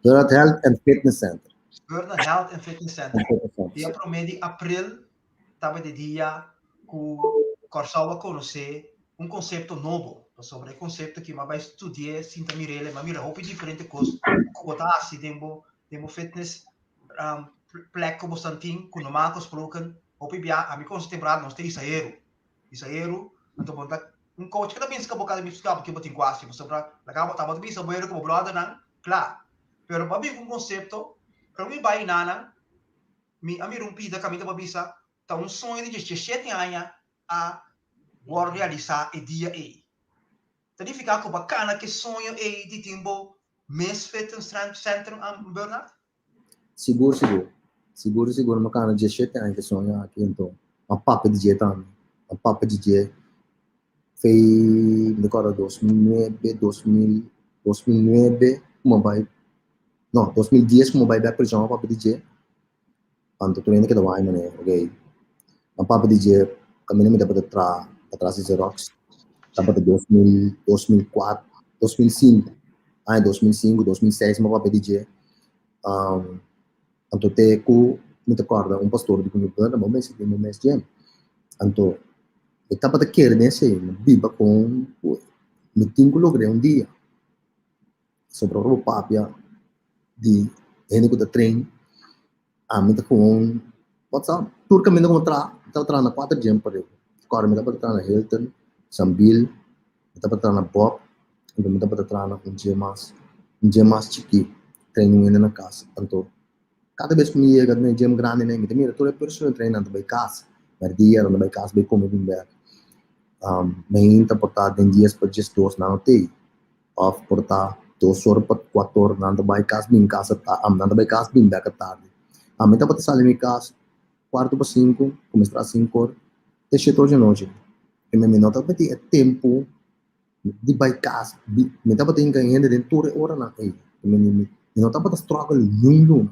Burnout Health and Fitness Center. Burnout Health and Fitness Center. Dia promedi abril, estava de dia que Corsawa conhecer conceito novo, sobre o conceito que vai estudar, sinta mirele, mas mira, houve diferente coisas, como tá assim, demo fitness, plek como santin, com normal gesproken, houve bia, a mim consta temporada, nós tem Isaero, então bom, coach que também se acabou cada vez que botin quase, sobre acaba tava também sobre como brother não, claro, pero para mim conceito, para mim vai nana, a mim rompida caminho para bisa, tá sonho de 17 anos a vou realizar o dia aí. Significa que bacana que sonho aí de tempo mês fitness center am Bernard? Seguro, bacana 17 anos que sonho aqui então. A papa de dia também. A papa de dia foi agora 2009, como vai? Não, 2010 como vai back para a papa de dia. Anto tu ainda que vai mané, ok? A papa de dia caminho me dá para atrás de Xerox. Estava de 2004, 2005. Aí 2005, 2006 uma papa de dia. Anto te ku me recorda pastor de como plano, mas esse mês de anto eu estava de querer nesse viva com me tinha logrei dia sobre o papia de que da trem a me com WhatsApp tur caminho com tra na 4 dias para eu agora me estava tra na Hilton Sambil estava tra na Bob e me estava tra na um dia mais chique training na casa anto cada vez que me chega no gym grande né me mira toda pessoa treinando bem casa dia não bem casa bem como bem main portar em dias para just dos não tem off portar 2 horas para 4 horas não bem casa bem casa não bem casa bem back tarde me tá para sair minha casa 4 para 5 começar às 5 horas até 7 horas da noite e me nota para ter tempo de bem casa me tá para ter ganhando dentro da hora na aí me nota para struggle nenhum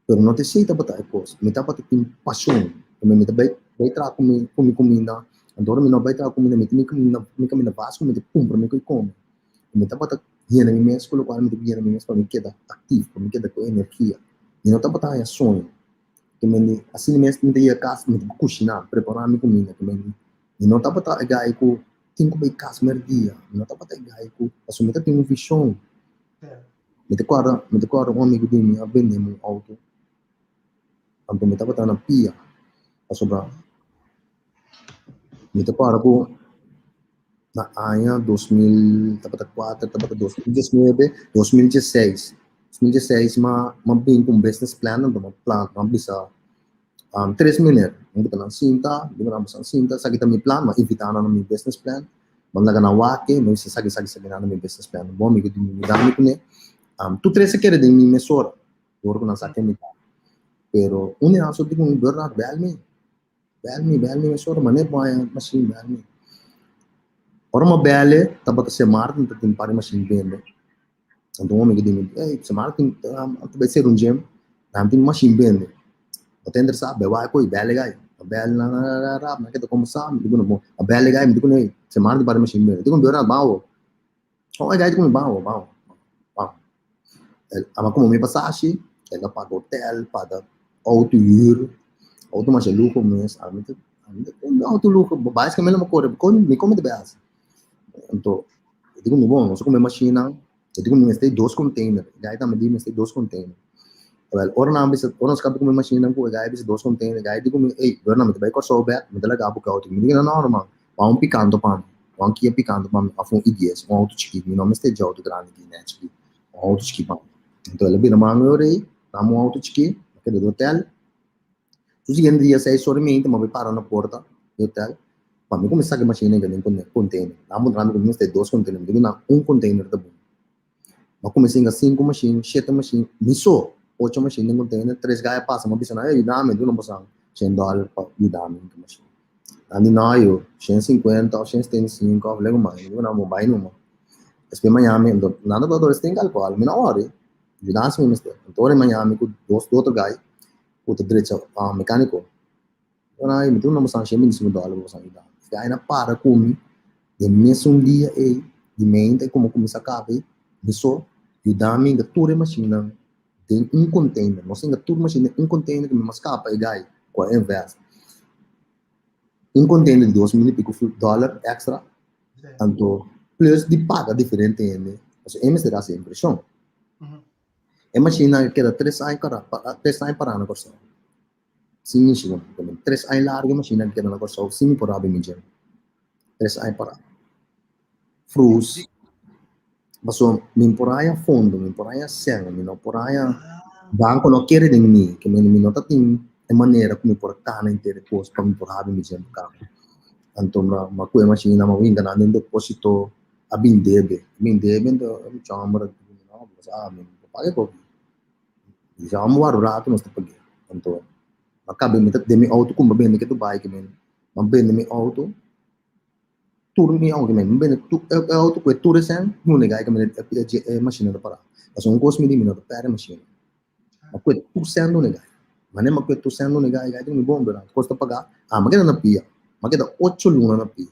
pero não te sei tá para coisa me tá para ter paixão me tá bem tra comi comida agora me não vai tra comida me comida básica me pum para me comer me tá para hiena me mês colocar me hiena me mês para me quedar ativo para me quedar com energia e não tá para ter sonho que me assim mês me ia casa me cozinhar preparar minha comida que me e não tá para ter gai com tenho bem casa merdia não tá para ter gai com assumir que tem visão me recorda um amigo de mim a vender um auto então me tá para na pia a sobrar me recorda com na ano 2004, 2016, mas bem com business plan, então plan bisa 3 milhões, kita nang cinta, sakit mi plan, mas invitar na mi business plan, mas na wake, mas sagi na mi business plan, bom amigo de mi dami ko ne, tu 3 quer de mi mesora, dor ko na sa mi, pero une aso di ko mi Bernard belmi mesora, mane boy machine belmi. Orang mau beli, tapi se Martin tem pari machine bende. Então homem que diz, se Martin, tu vai ser gem, tem machine bende. O tender sabe, vai coi bele gai, bele na que tu como sabe, digo não, a bele gai, digo não, se Martin pari machine bende. Digo não, bawo. Oh, gai digo bawo. Ama como me passasse, ela paga hotel, paga auto mas é lucro mesmo, auto lucro, basicamente uma coisa, me come de base. Então, eu digo, bom, nós comemos machina, eu digo, nós temos 2 containers, daí também digo, nós temos 2 containers. Ora nós acabamos com machina, com daí 2 containers, daí digo, ei, agora não, me vai com sober, me dá legal porque eu digo, não normal, vamos picando para mim, vamos aqui picando para mim, a fun IDS, auto chiquito, não me esteja auto grande aqui, né, chiquito, auto chiquito. Então, ele vira mano eu rei, dá auto chiquito, aquele do hotel. O seguinte dia 6 horas e meia, mas vai parar na porta do hotel. Para mim começar a machine ganhando container. Namo drama com uns 2 containers, digo na container tá bom. Mas comecei a 5 machines, 7 machines, nisso 8 machines em container, 3 gaia passa, mas bisa na eu dá me, não posso $100 para dar me que machine. Ani na eu 150 ou 175, lego mais, digo na mobile não. Espe Miami, nada do dores tem alcohol, me na hora. Eu dá assim mesmo. Então em Miami com 2 outro gaia, outro direito mecânico. Aí me tu não posso $100 para se ainda para comer, de mesmo dia de mente como começa a caber, isso ajuda-me a toda a máquina tem container, nós temos toda a máquina container que me escapa e gai, com a invest. Container de $2,000 e pico extra, então, plus de paga diferente ainda, então, essa será a impressão. A máquina que era 3 anos para na corção. Sim, sim, 3 anos larga a máquina que era na corção, sim, por abrir mesmo. 3 anos para. Frus, mas me poraya fundo, me poraya sangue, me poraya banco não quer de mim, que me não tem a maneira como por cana inteira coisa para me por abrir mesmo carro. Então, uma coisa máquina, uma winga na dentro depósito a bindebe do chamber, não, me paga pouco. Já vamos guardar nós te pagar. Então, acaba de me auto como bem que tu bike men, mas bem me auto turun mi auto men, bem tu auto que tu recém não liga que me é máquina da para. Mas costo me diminu para máquina. Mas que tu sendo liga. Mas nem mas que tu sendo liga que me bom bem, custa pagar. Mas que na pia, mas que da 8 luna na pia.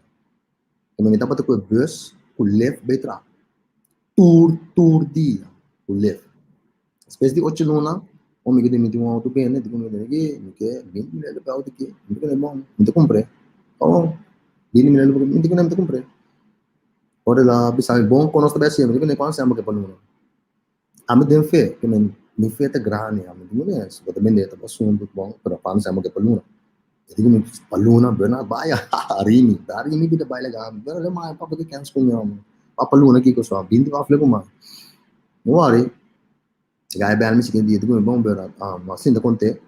Que me tapa com bus, com left betra. Tour dia, com left. Espécie de 8 luna o me que me auto bem, né? Digo me que bem me leva auto que me que é bom, me comprei. Oh, bem me leva me que não me comprei. Ora lá, bisa bom quando nós trabalhamos, me que quando sempre que paluna. A me den fé, que me fé tá grande, a me digo né, se você vender tá assunto bom, para para sempre que paluna. Eu digo me paluna, bena baia, arimi, darimi vida baia legal, bena mais para que cansa com eu. A paluna aqui que eu só 20 vai levar mais. Não worry. Gaya bel me seguinte dia digo bom bera, mas sim da conte,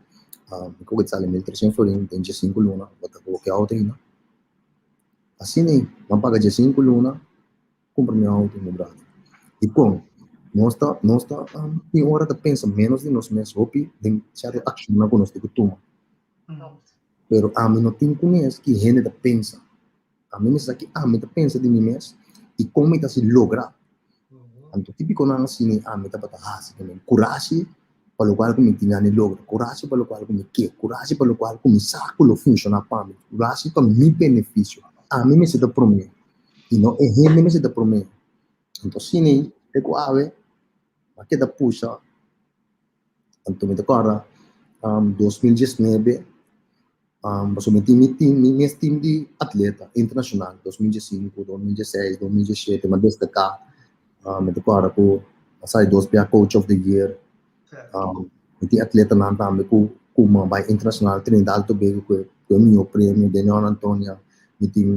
ko que sale 1.300 florin, tem 5 luna, bota ko que auto ainda. Assim nem, não paga 5 luna, compra meu auto no Brasil. E com nós está em hora de pensar menos de nós mesmos, hopi, tem certa ação na conosco que toma. Pero a mim não tem conhece que gente da pensa. A mim isso aqui, a mim tá pensa de mim mesmo e como está se logra. Então típico não assim, a mim tá para assim também. Coragem para o qual eu me tinha nem logra, coragem para o qual eu me quer, coragem para o qual eu me saco lo funciona para mim, coragem para meu benefício. A mim me se dá para mim e não é ele me se dá para mim. Então sim, é coave, mas que da puxa. Então me decora 2019 basicamente minha time de atleta internacional 2005, 2016, 2017, mas desde cá me decora com sai 2 coach of the year. Tem atleta na também com uma vai internacional Trinidad e Tobago com o meu prêmio de Leon Antônia. Me tem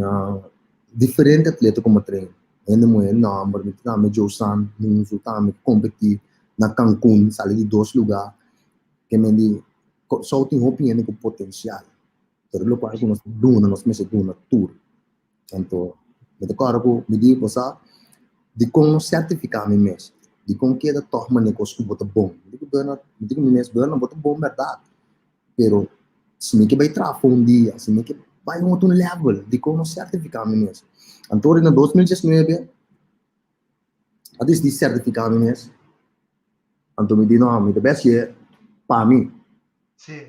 diferente atleta como treino. Ainda muito número, me também Josan, Munzo também competir na Cancún, sair de 2 lugares. Que me di só tem opinião com potencial. Pero lo qual nós duna, nós mesmo duna tour. Então, me decora com me di você de como certificar me mesmo. De como que da torna negócio bota bom. Digo me mesmo, não bota bom verdade. Pero se me que vai trafo dia, se me que vai outro level de como certificar me mesmo. Então, em 2019, a de certificar me mesmo. Então, me di não, me the best year para mim. Sim.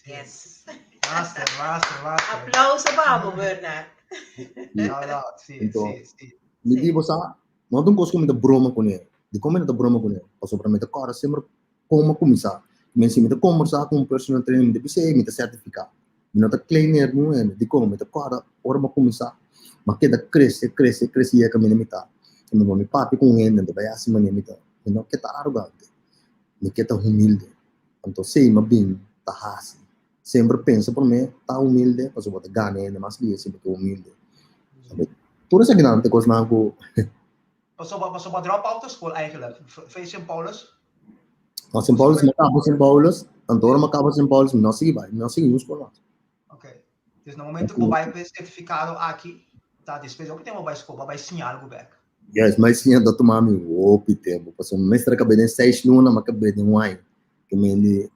Yes. Master. Aplauso para Bernard. Sim. Me di você, não tem coisa como da broma com ele. De como da broma com ele. Passou para mim da cara sempre como começar. Mas se me da conversar com personal trainer, me deve ser me da certificar. Me não tá cleaner não é. De como me da cara hora para começar. Mas que da cresce e é que me tá. Me vou me papi com ele, não vai assim me tá. Não que tá arrogante. Me que tá humilde. Então sei mas bem tá assim. Sempre pensa por mim, tá humilde, mas eu vou ganhar, mas bem sempre tô humilde. Tudo isso aqui não tem coisa não. Passou para drop out of school eigenlijk. Fez Sint Paulus. Mas Sint Paulus, acaba Sint Paulus, Antônio acaba Sint Paulus, não sigue os escola. Ok. Dus no momento que vai ter certificado aqui, tá despesa o que tem uma escola, vai sinal o back. Yes, mas sim, da tomar me opi tempo, passou mestre acabei de 6 luna, mas acabei de wine. Que me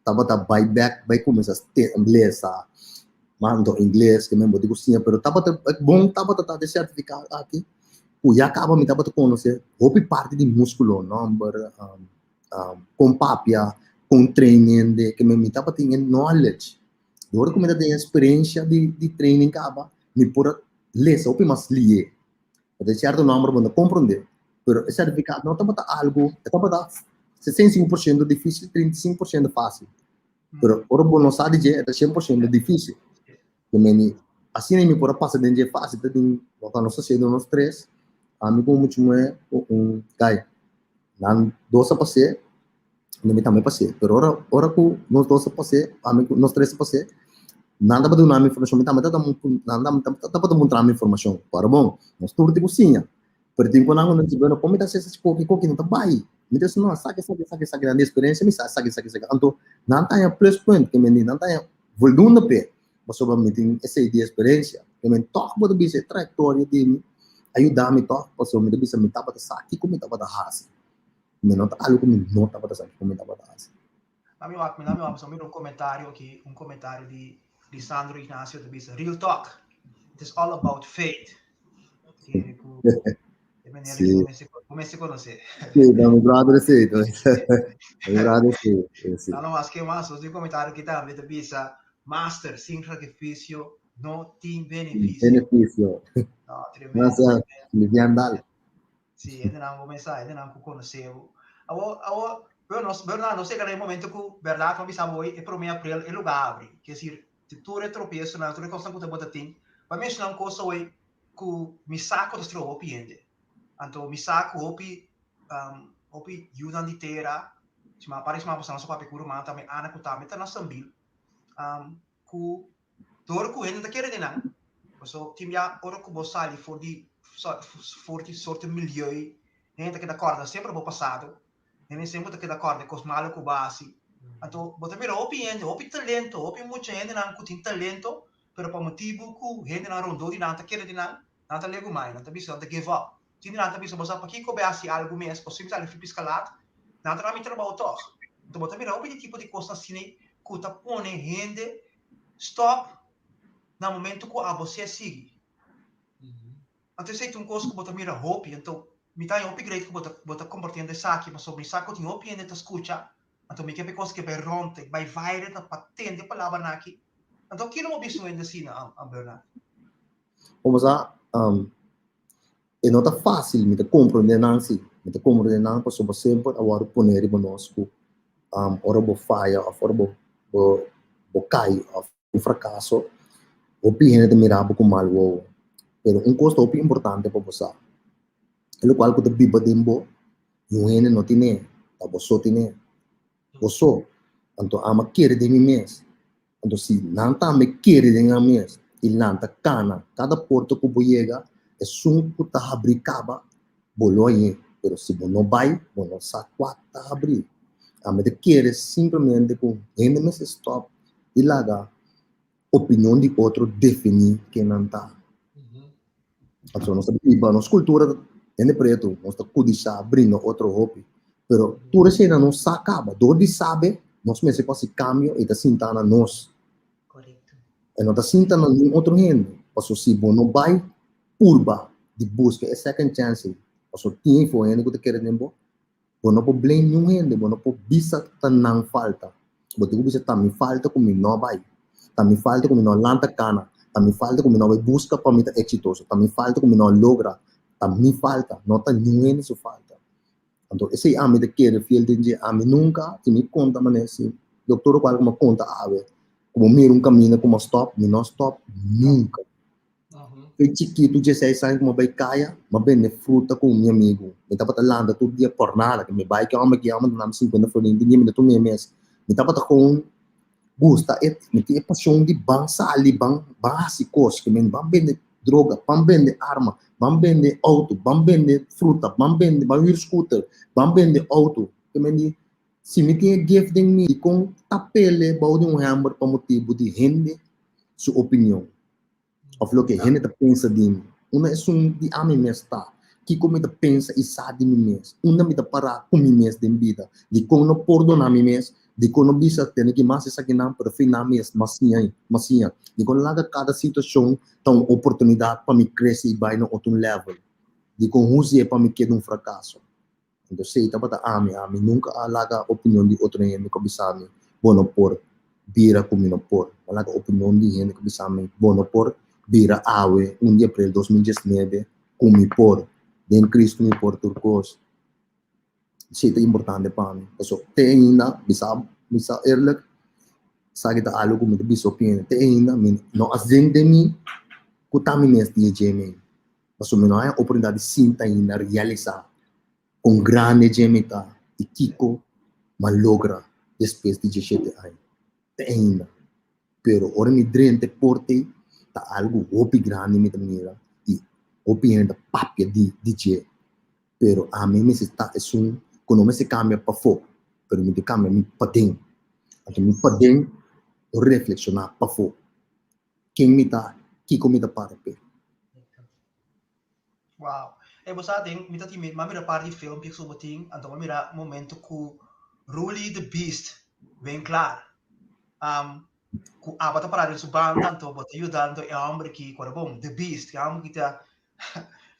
tava back, vai começar a ter inglês, mando inglês, que mesmo digo sim, pero tava bom, tava de certificado aqui. O já acaba me tava conhecer, opi parte de músculo, number, com papia, com training, que me tava tendo knowledge. Agora como eu tenho experiência de training acaba, me pura lesa, opi mas lie. De certo número para compreender. Pero o certificado não está algo, está 65% difícil, 35% fácil. Pero ora bom não sabe de é 100% difícil. Também assim nem me pode passar de fácil, tem quando nós fazemos nós três, a mim como muito é cai. Não dosa passei, não me também passei. Pero ora com nós dosa passei, a mim nós três passei. Nada para dar informação, me também tá para mostrar informação. Para bom, nós tudo tipo sim. Pero tem quando não tiver, como está se pouco não tá bem. Me diz não, sabe na experiência, me sabe. Então, não tem plus point, que me não tem voldoende pé. Mas sobre me tem essa ideia experiência, que me toca para dizer trajetória de mim, ajudar-me toca, para sobre me dizer me tá para sair, como tá para raça. Me não tá algo me não tá para sair, como tá para raça. Na minha opinião, um comentário aqui, de Sandro Ignacio de Bisa. Real talk. It is all about faith. Comecei a conhecer. Sim, dá-me brother sim. Não, mas que mais? Os comentários que também de Bisa. Master, sem sacrifício, não tem benefício. Não, tremendo. Nossa, me vem andar. Sim, ainda não começar, ainda não conhecer. Agora, não sei que no momento que verdade, como sabe hoje, é para o mês de abril, é lugar abre. Quer dizer, tu é tropeço, não, tu é constante que tu bota tem. Mas mesmo não coisa hoje, que me saco dos trocos opiende. Então, me saco opi ajuda de terra, se me aparece uma pessoa, não só para pegar uma também, ana que também está na sambil, que dor que ainda quer de não. So, tim já ora que você ali for de sorte milieu, ainda que da corda sempre vou passado. Nem sempre que da corda com os malos com base. Então, você mira opi talento, opi muita gente não tem talento, pero por motivo que gente não rondou de nada quer de não lego mais, não tá bisa de give up. Tinha não tá bisa você para que começa algo mesmo, possível ali fica escalado, não tá me trabalho todo. Então, você mira opi tipo de coisa assim, que tá põe gente stop no momento que a você segue. Então, se tem coisa que você mira hope, então me tá em upgrade que você compartilhando essa aqui, mas sobre isso que tem hope ainda te escuta. Então, me quer coisa que vai ronte, vai virar, tá patente palavra aqui. Então, que não obis ainda assim, Bernardo? Vamos lá, e não tá fácil, me tá compreender não sim, me tá compreender não, porque sobre sempre agora poner em nós que ora bo falha, ora bo cai, o fracasso, o pino de mirar com mal o, pero custo opi importante para você, o qual que te biba dembo, e o ene não tem, tá você tem, você, então ama querer de mim mesmo. Então, se não está me querendo mesmo, e não está cana, cada porta que você chega, é um que está abrindo caba, bolonha, mas se você não vai, você não sabe qual está abrindo. A me querer simplesmente com ainda mais stop e largar opinião de outro definir quem não está. Então, nossa biba, nossa cultura é preto, nossa cultura abrindo outro hobby, mas tudo isso não se acaba, todo sabe. Nós mesmos fazemos esse cambio e está sentando nós. Correto. E não está sentando em outro gente. Porque se você não vai purba de busca, é second chance. Porque tem foi gente que está querendo, você não pode blame nenhum gente, você não pode bisa que não falta. Você tem que bisa também falta como não vai. Também falta como não lanta cana. Também falta como não vai busca para mim estar exitoso. Também falta como não logra. Também falta. Não está nenhum gente que falta. Então, esse é a minha querer, fiel de a mim nunca, se me conta, mas assim, doutor, qual como conta, como miro caminho, como stop, me não stop, nunca. Eu chiquito, 16 anos, como vai caia, mas bem, fruta com meu amigo. Eu estava falando todo dia por nada, que me vai, que eu amo, não 50 florins, ninguém me dá tudo mês. Eu estava com gosta, me tinha paixão de ban, sali, ban, básicos, que me ban vender droga, ban vender arma, ban vender auto, ban vender fruta, ban vender scooter, ban vender auto. Que me se me tinha gift em mim, com tapele, balde hammer para motivo de rende sua opinião. Ou falou que gente pensa de mim. Uma é de a mim mesmo está. Que como eu pensa e sabe de mim mesmo. Uma me para com mim mesmo de vida. De como não perdonar mim mesmo. De como não bisa ter que mais isso aqui não para final mesmo. Massinha. De como lá cada situação tem uma oportunidade para me crescer e vai no outro level. De como usa para me quedar fracasso. Então sei, tá para a mim nunca alaga opinião de outro gente que bisa me. Bono por vira como não por. Alaga opinião de gente que bisa me. Bono por vira awe 1 de abril 2019 com mi por den Cristo mi por turcos. Isso é importante para mim. So, te ainda, bisa eerlijk, sage ta algo como de bisa opinião. Te ainda, não as de mim, kutaminas de jeme. So, não há oportunidade de sinta ainda realizar com grande jeme ta e kiko malogra depois de 17 anos. Te ainda. Pero ora mi drente porte ta algo opi grande mi tamira e opinião da papia de DJ. Pero a mim me está é quando me se cambia para fora, pero me cambia me para dentro. Então me para dentro, eu reflexionar para fora. Quem me está, que me está para pé. Wow. Você tem, me tá timid, mas mira parte film pixel boting, então mira momento que Ruli the Beast vem claro. Ku abata para su band tanto bota ajudando é homem que quando bom the Beast, é homem que tá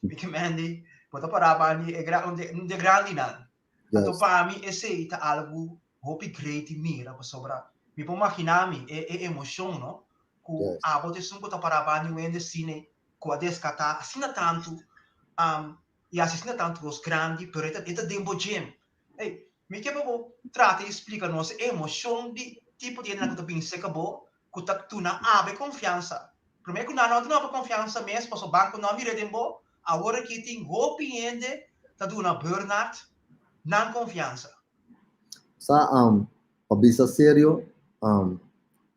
Mickey Mandy, bota para bani é de grande não. Então para mim esse é algo hope great mira para sobra. Me pode imaginar é emoção, não? Ku abota sun bota para bani wende cine ku adescata assina tanto e assina tanto os grandi pero é tempo gem. Ei, me que bom trata explica nos emoção de tipo de energia que tu pensa que bom, que tu não abre confiança. Primeiro que não abre confiança mesmo, para o banco não mira de bom, agora que tem hope ainda, tá do na burnout, não confiança. Sa pabisa sério,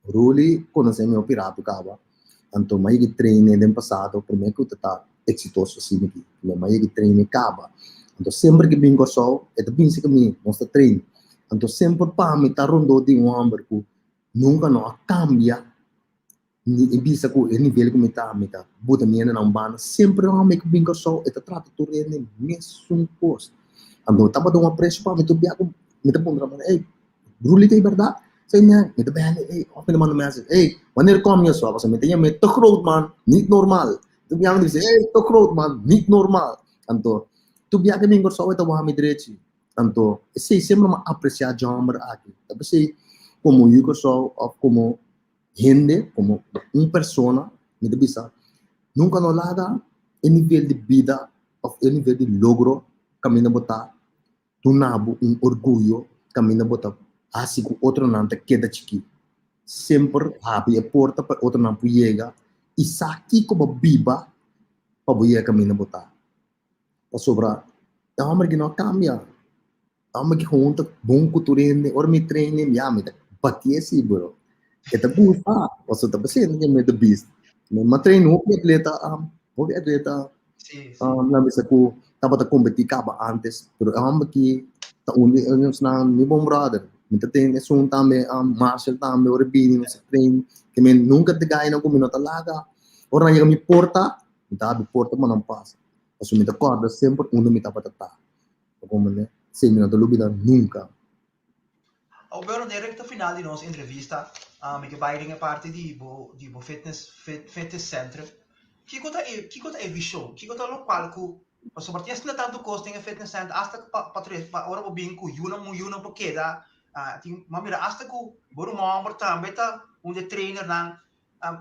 Ruli conhece meu pirata cava. Então mais que treine no passado, primeiro que tu tá exitoso assim aqui, mais que treine cava. Então sempre que bingo só, é tu pensa que me mostra treino. Então sempre para mim tá rondando de homem que nunca não cambia ni bisa ku nível que me tá bota minha na umbana sempre não me que bingo só é trata tu rende mesmo post. Então tava dando um preço para me tu bia com me tá pondo na ei Ruli tem verdade sei né me tá bem ei open mano message ei wanneer kom je zo was me tem me te groot man niet normaal tu bia me diz ei te groot man niet normaal então tu bia que bingo só é tá me direito. Então, sei sempre uma apreciar jammer aqui. Então, sei como eu sou, como gente, como persona, me debisa, nunca não larga em nível de vida, ou em nível de logro, caminho botar, tu nabo orgulho, caminho botar, assim que outro não te queda chiqui. Sempre abre a porta para outro não chegar, e sabe como biba, para você caminho botar. Para sobrar, é uma que não cambia. Ama que conta bom culturene or me treine me ame batia si bro eta bufa você tá pensando que me the beast me treino o atleta na mesa ku tava tá competir caba antes pero ama que tá uns na meu bom brother me tem esse também Marshall também or bini no treino que me nunca te ganha como não tá larga or na me porta me tá abre porta mas não passa você me tá corda sempre me tá patata como né sem não dúvida nunca. Agora na reta final de nossa entrevista, que vai em parte de fitness center. Que coisa é visão? Que coisa local que sobre tinha não tanto custo em fitness center, hasta para ora o bem com yuna porque da tem mamira hasta com boro member também tá treiner nan.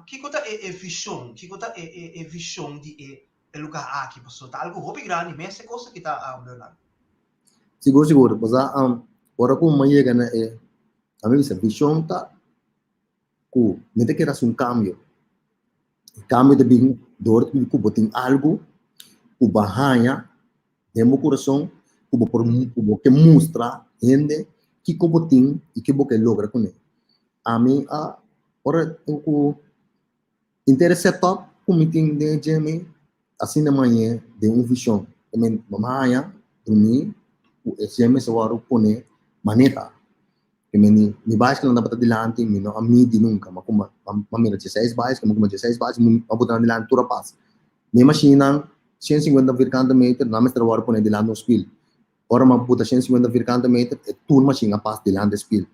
Que coisa é visão? Que coisa é visão de lugar aqui, pessoal. Tá algo hobby grande, mas essa coisa que tá Bernardo. Siguro, basta ora kung mayega na a mim essa visão tá ku nete que era um cambio de bem dor que botin algo o bahaya demo coração o que mostra gente que botin e que boque logra com ele a mim ora o interesse top como tem de geme assim de manhã de visão também bahaya dormir o SMS waru pone maneta que me base que não dá para dilante me não a mim de nunca mas como mamira 16 base como 16 base me botar dilante toda paz me machina 150 virgante meter na mestra waru pone dilante no spill ora ma botar 150 virgante meter e tour machina passa dilante spill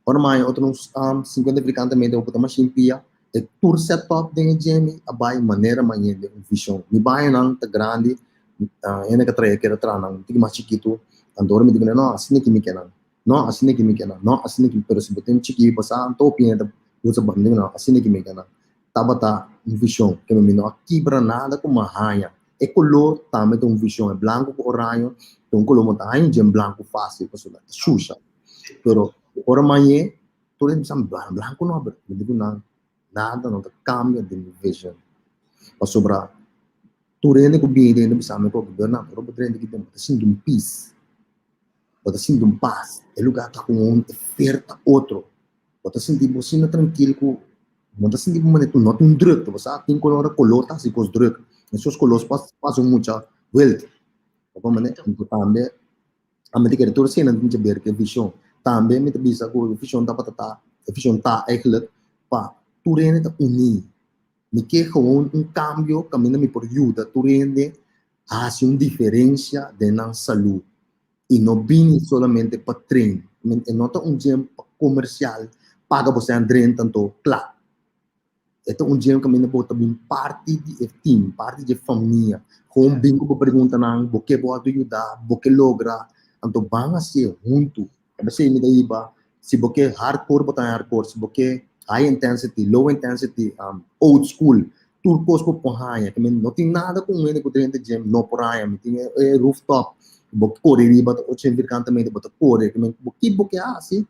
ora mais outro 50 virgante meter botar machine pia e tour setup de gemi abai maneira manhã de visão me vai não tá grande ena que traia que era trana tem mais chiquito Andor me diga não assim que me quer não assim que me quer não assim que pero se botem chiqui passar tô pinta usa bandinho não assim que me quer tá visão, que me não quebra nada com uma raia. É color também tem visão, é branco com orange, tem color muito rainha, branco fácil, pessoal, suja. Pero, ora amanhã, todo mundo sabe, branco não, não digo nada, não cambia de visão. Mas sobre tu rende com bem dentro do sabe com o governador, o rende que tem assim um peace, bota assim um paz, é lugar tá com um oferta outro, bota assim tipo assim tranquilo com, bota assim tipo maneiro não tem druk, você tem color tá assim com os druk, esses colores passam muita wealth, como maneiro também, a medicina toda cena de ver que visão, também me bisa com visão tá eigenlijk pa tu rende tá unir me que gewoon cambio caminho me por ajuda tu rende hace uma diferença de na saúde e não vem solamente para treino não é gym comercial paga você andar tanto claro é gym caminho para também parte de team parte de família com bingo para perguntar não o que pode ajudar o que logra então vão ser junto você me daí ba se você hardcore botar hardcore se você high intensity, low intensity, old school, turcos ko pohaya, que não tem nada com ele que dentro de gym, não poraya, me tem rooftop, porque corre riba, o chim virkan também de botar corre, que me porque assim,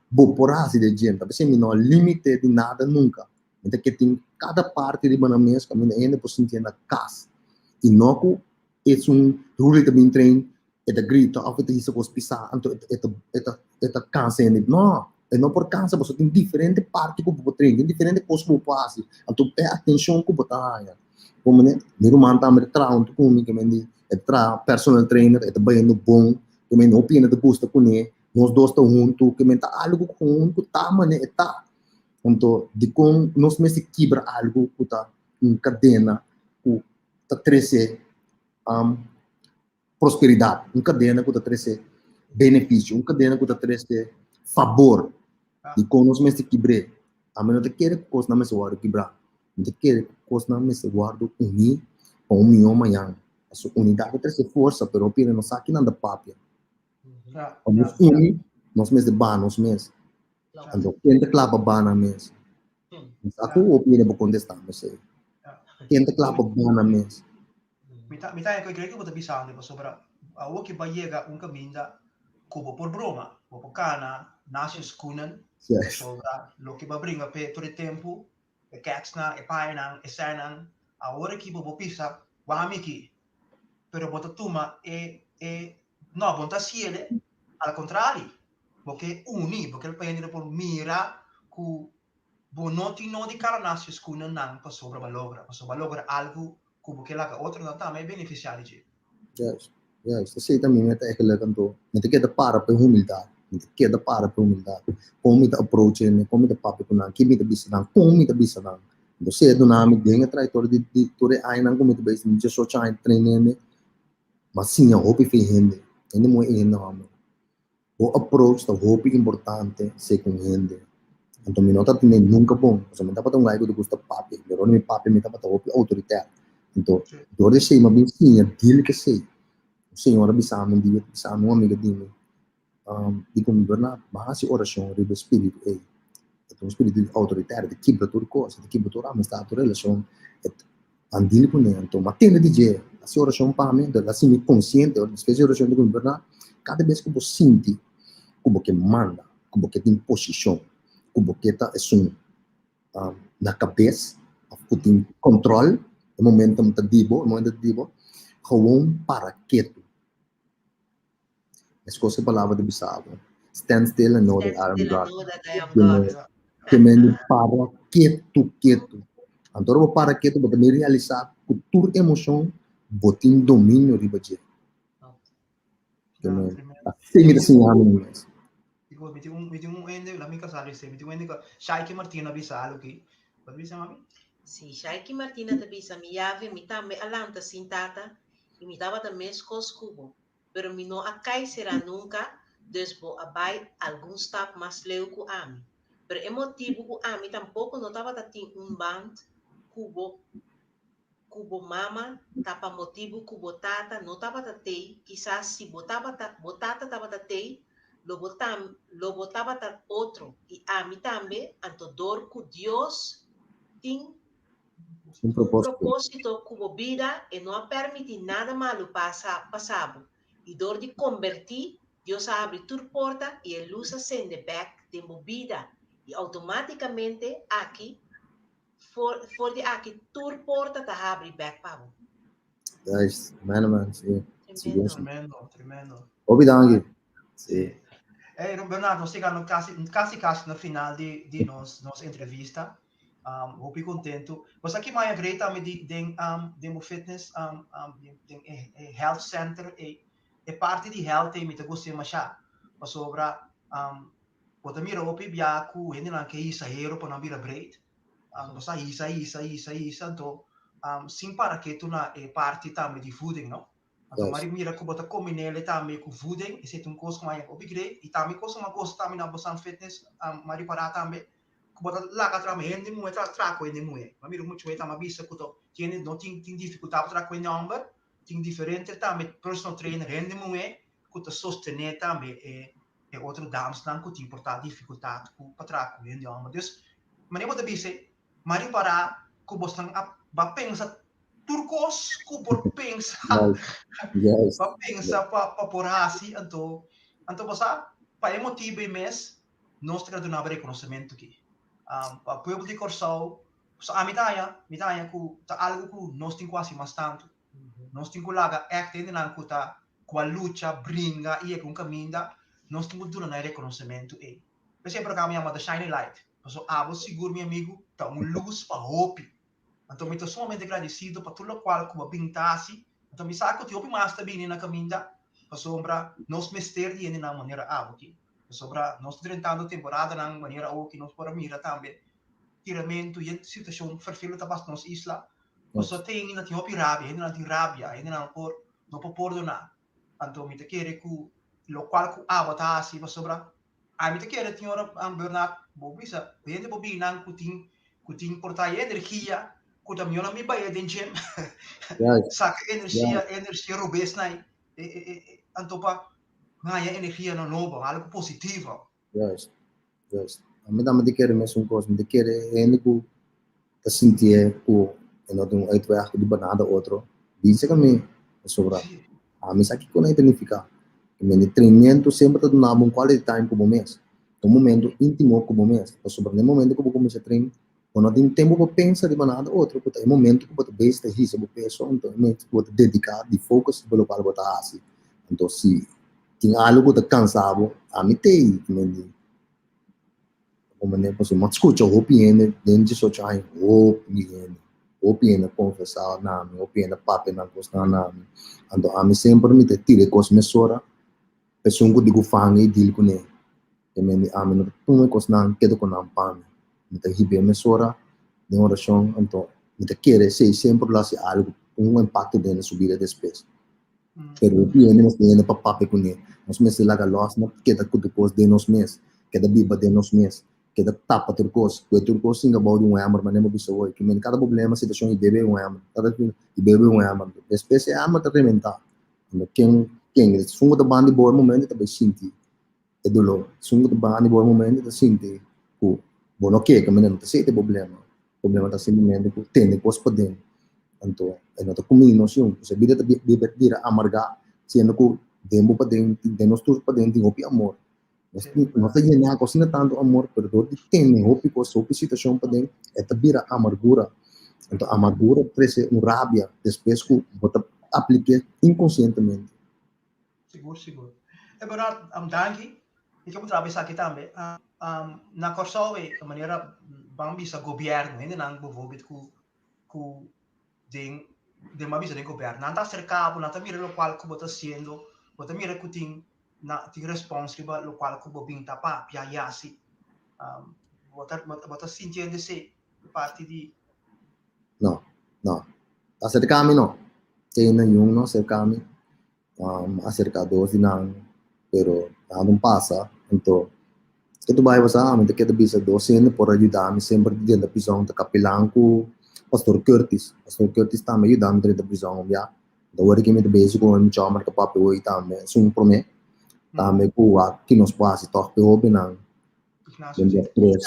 bo porasi de gym, tapi se me não limite de nada nunca, então que tem cada parte de banamês, que me ainda por sentir na casa, e não que é rule também trein, é da grita, ou que isso pode pisar, então é cansa não. E não por causa você tem diferente parte que você tem diferente coisas que você faz então é atenção que você tem como né meu irmão também traum tu comigo que me é personal trainer é bem no bom que me opina de gosta com ele nós dois estamos juntos que me tá algo com que tá mano é tá então de com nós me se quebra algo que tá cadena que tá crescer prosperidade cadena que tá crescer benefício cadena que tá crescer favor e quando nós me se quebre, a menos que queira coisa não me se guarda quebrar, de querer coisa não me se guarda unir com o meu amanhã. A sua unidade tem essa força, pero opina não sabe que nada papia. Vamos unir, nós mesmos ban, nós mesmos. Então quem te clava ban mesmo. Aku opina para contestar, mas sei. Quem te clava ban mesmo. Mita yang kau kira kita bisa nih sobra. Awak que vai chegar caminho cubo por broma, por cana, nasce kunen. Sobra lo que va bringa pe todo tempo, e catsna, e painan, e sanan, agora que bobo pisa, wamiki. Pero bota tuma no, bonta siele, al contrario, porque porque il paese por mira ku bonoti no di cara nasce kunen nan pa sobra logra algo como que la outra não também beneficiário de. Yes, você também é eigenlijk então, não tem que dar para humildade, não tem que dar para humildade. Como te approach, como te papo com não, que me te bisa não, como me te bisa não. Você do nome ganha trajetória de toda aí não como te bisa, não só chai treinando, mas sim a hope fez rende, ainda muito ainda o approach tá hope importante se com rende. Então me nota também nunca bom, você me dá para um laico do custa papo, pero não me papo me dá para hope autoritário. Então, dor de sei, mas bem sim, é dele que sei. Senhora bisa mendiga bisa uma amiga dele di governar bahasa oração do espírito é espírito autoritário de quebra tudo coisa de quebra toda a amistade toda relação andil com ele então matendo de je a oração para mim da assim consciente ou espécie oração de governar cada vez que você sente como que manda como que tem posição como que tá é na cabeça que tem controle no momento dibo gewoon para quieto. Escolha a palavra de Bissau. Stand still and know that I am God. Que me para quieto. Então, eu para quieto, para me realizar que toda emoção, botem domínio de você. Assim, me assim, mesmo. Me tem ende, la mica sabe se, me tem ende que Shaiki Martina Bissau aqui. Pode me chamar? Sim, Shaiki Martina também sa mi ave, mi tambe alanta sintata, e me dava também cubo. Pero mi no acai será nunca, desbo abai algum stap mas leu ku ami. Pero é motivo ku ami tampouco não tava tatim band cubo mama, tapa motivo cubo tata, não tava tatei, quizás se botata tava tatei, lo botava tat outro, e ami tambe, anto dor ku Dios, ting Um propósito. propósito como vida e não permitir nada malo passar. E dor de convertir, Deus abre tua porta e a luz acende back de vida. E automaticamente aqui, for de aqui, tua porta tá abre back para você. Guys, man, sim. Tremendo. Obrigado. Sim. Bernardo, nós chegamos quase no final de nossa entrevista. Hope contento. Mas aqui mais great também de fitness, health center é parte de health e me te gostei mais já. Mas sobre pode mirar o pibiaco, ainda não que isso hero para não virar great. Mas isso então sim para que tu na parte também de fooding, não? Então, Yes. mira que bota combinele também com fooding, e se tu coisa mais upgrade, e também coisa uma coisa também na bosan fitness, mari para também, que bota lá que também ainda muito traco ainda muito. Mas mira muito também bisa que tu tiene não tem dificuldade para traco ainda number, tem diferente também personal trainer ainda muito, que tu sostener também é outro dance não que tem importar dificuldade para traco ainda number. Dus, mas nem bota bisa, mari para que bosan ba pensa turcos que por pensar Yes. para pensar para por assim então você para emotivo mês nós temos de abrir conhecimento aqui para o povo de Corsau a mitad que tá algo que nós temos quase mais tanto nós temos que lá é que não que tá com a luta brinca e com caminho nós temos de dar reconhecimento e por exemplo que a minha mãe shiny light então abo seguro meu amigo tá luz para hope então eu estou somente agradecido por tudo o qual como pintasse. Então me saco que o mais também na caminha para sombra nós mester de na maneira aqui. Para sombra nós tentando temporada na maneira que nós por mira também. Tiramento e situação perfil da bastante nos isla. Mas só tem ainda tem rabia, ainda não por donar. Então me te querer que o qual que tá assim para sombra. Me te querer tinha Bernardo bobisa, ainda bobina que tem portar energia que também não me vai de gym saca energia robust nai antopa ganha energia no novo algo positivo Yes. A mim também quer mesmo coisa, me quer ainda que te sentir que não tem uitweg de banada outro. Diz que me sobre a mim sabe que não identificar. Me treinamento sempre te dá quality time como mês. Um momento íntimo como mês. Sobre o momento que eu comecei a treinar quando tem tempo para pensar de nada outro, porque é momento que você basta risco para peso, então é momento que você dedicar de focus pelo qual você assim. Então se tem algo que você cansado, a mim tem, como nem posso, mas escuta o opinião dentro de sua chai, opinião confessar na mim, opinião papo na coisa na mim. Então a mim sempre me tira coisa mesora, pessoa que digo fangue deal com ele. A mim não tudo coisa não queda com não pame. Kita hibe mesora de oração então kita quer ser sempre lá se algo impacto dentro subida de espécie pero tiene nós tiene para papo com ele nós meses lá galos não queda com depois de nós mês queda biba de nós mês queda tapa turcos o turcos singa bode amor mas não bisa hoje que cada problema situação e bebe amor cada e bebe amor espécie amor tremenda quem fungo da banda bom momento também senti é dolor fungo da banda bom momento tá senti bom ok que não tem problema está simplesmente que tem coisa para dentro então é não comigo noção se vida vira amarga sendo que tempo para dentro de nós tudo para dentro tem o amor nós tem na coisa tanto amor pero tem o pico sob situação para dentro é vira amargura então amargura parece rabia depois que você aplica inconscientemente seguro é verdade danke e como trabalho aqui também na Corsau a maneira vamos bisa governo ainda não envolvido com de uma visa de governo não está cercado não está mira o qual que você sendo você mira que tem responsável o qual que você pinta para piar assim você sentindo se parte de não acercar-me não tem nenhum não acercar-me acercador de não pero não passa então que tu vai passar mas que tu bisa docente por ajudar-me sempre dentro da prisão da capelão com pastor Curtis também ajuda-me dentro da prisão já da hora que me beijo com um chama que papo hoje também sum prome também com que nos passa toque o benang dentro três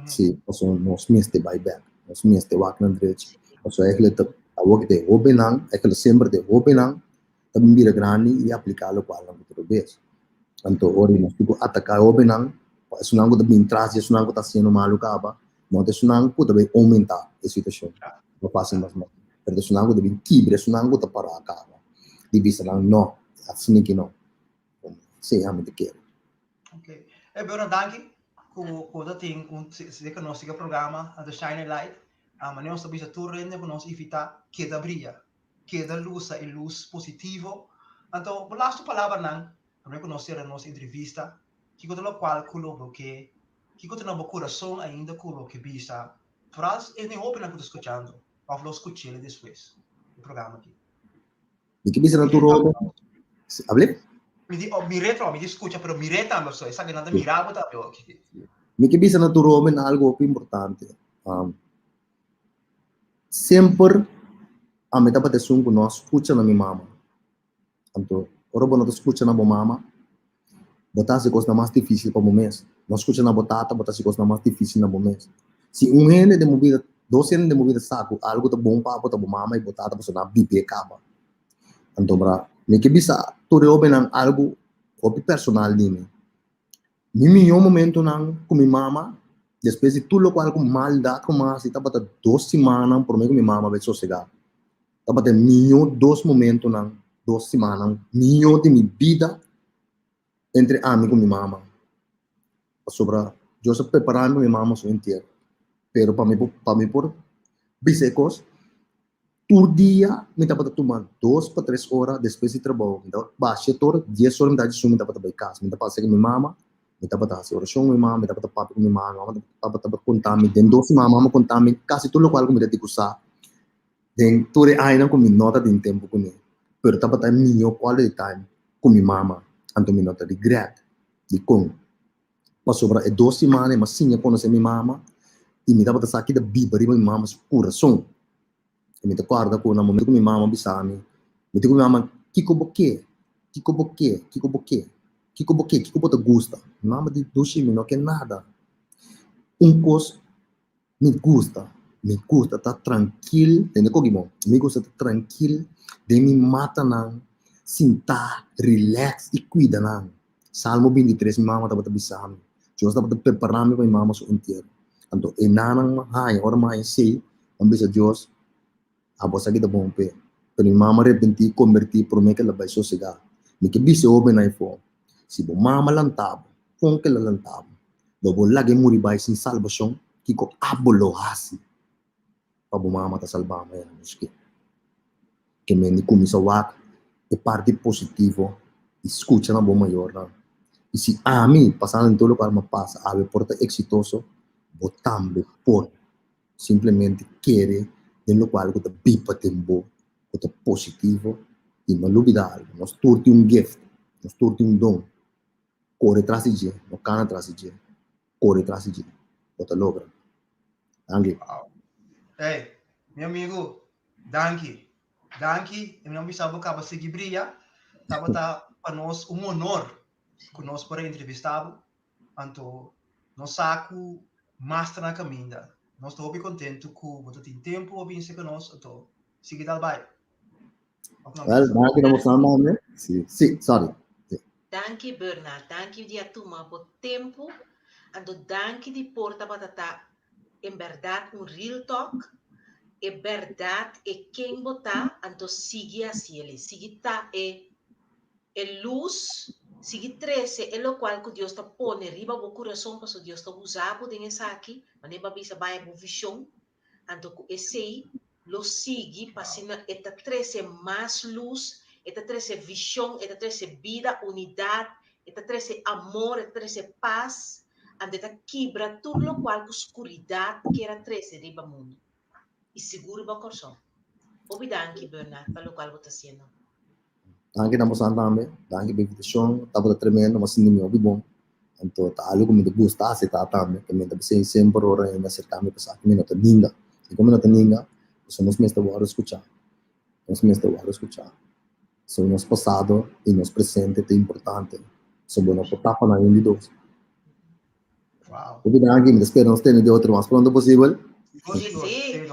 sim passou nos meses de buyback Nós mesmo te wak na direito. Nós eigenlijk te awak te hobenang, eigenlijk sempre te hobenang, também vira grande e aplicá-lo para o outro vez. Então, ori nós tipo atacar hobenang, sunang ko também traz, sunang ko tá sendo malu caba, não te sunang ko também aumentar a situação. Não passa mais mal. Pero sunang ko também quebra, sunang ko tá para acaba. Divisa lang no, assim que não. Sim, amo te quero. Ok. Bora, danke. Quando tem se que nós siga programa a The Shining Light, mas nós também já torrende com nós evitar que da brilha, que da luz e luz positivo. Então, por last palavra não, também que nós teremos nossa entrevista, que quando lo qual coloco que quando não coração ainda coloco que bisa, frase e nem hope na que estou escutando, ou lo escutei depois do programa aqui. De que bisa na turo? Hable? Mi retro, mi escucha, pero mi reta lo so, esa que nada miraba também aqui. Me que bisa na turo men algo importante. Sempre a meta para ter nós escuta na minha mama. Então, ora não escuta na minha mama, botar se coisa mais difícil para o mês. Nós escuta na botata, botar se coisa mais difícil na mês. Se rende de movida, 2 rende de movida saco, algo tá bom para botar mama e botata para sonar bibe acaba. Então, para me que bisa turo ben algo hobby personal dime. Mimi um momento não com minha mama, depois de tudo qual com maldade com mais, estava até 2 semanas por mim com minha mama vai sossegar. Estava até minho 2 momentos não, 2 semanas, minho de minha vida entre mim com minha mama. Sobre eu se preparando minha mama so inteiro. Pero para mim por bisecos, todo dia me estava tomando 2 para 3 horas depois de trabalho. Então, baixa todo 10 horas me dá de sumo, me estava para casa, me estava com minha mama. Me estava a oração com minha mãe, me estava papo com minha mãe, me estava contando, den 12 mama contando, quase tudo o qual me dedico a den tudo ainda com minha nota de tempo com ele, pero estava a minha quality time com minha mama, então minha nota de regret, de com, mas sobre 12 semanas, mas sim eu conheci minha mama e me estava a sair da biba de minha mama coração, e me acorda com o momento com minha mama bisami, me digo minha mama, Kiko boque, Kiko bota gusta. Mama de doce me não quer nada. Cos me gusta, tá tranquilo. Entende como? Me gusta tá tranquilo. De me mata não, sinta, relax e cuida não. Salmo 23 minha mama tá bota bisami. Eu tá bota preparando para minha mama so inteiro. Então enanang hai, ora mais sei, ambisa Deus, a bossa aqui tá bom pé. Pero minha mama repenti converti por mim que ela vai sossegar. Me que bise oben aí for. Si bo mama lantabo, kung kila lantabo, lobo lagi muri bay sin salvação, kiko abolo hasi. Pa bo mama ta salvama yan, muski. Que me ni kumisawak, e parte positivo, escucha na bo mayor na. E si ami, pasando en todo lo cual me pasa, ave porta exitoso, botambe por, simplemente quiere, en lo cual te bipa tembo, te positivo, e não olvidar algo, nos turte un gift, nos turte un don, corre atrás de dia, não cana atrás de dia, corre atrás de dia, bota logra. Danke. Wow. Hey, meu amigo, danke. Eu não me sabe que você brilha, tá para nós honor que nós para entrevistá-lo, então nós saco mais na caminha. Nós estamos contentes que você tem tempo a vir com nós, então siga dal vai. Danke, não mostrando né? Sim, sorry. Danke Bernard, danke dia tuma por tempo, ando danke de porta batata, em verdade real talk, é verdade quem botar, ando sigue assim ele, sigue tá luz, sigue 13, é o qual que Deus está pondo riba o coração, para Deus está usando de essa aqui, mas nem para bisa vai a visão, ando esse lo sigue, para esta 13 mais luz. Esta 13 visión, esta 13 vida, unidad, esta 13 amor, esta 13 paz, ante esta quebra todo lo cual oscuridad que era 13 de o mundo. E seguro o coração. Obrigado, Bernard, pelo qual você está haciendo. Danke, não mostrando também. Danke, pela invitação. Estava tremendo, mas não me ouvi bom. Então, tá algo que me gusta, se tá também. Que me dá sempre hora em acertar-me para que me não te ninga. E como não te ninga, nós me estamos a escutar. So, nosso passado e nosso presente é importante. Sobre nosso tapa na indivíduos. Wow. Obrigado, me espero nos ter de outro mais pronto possível. Sí.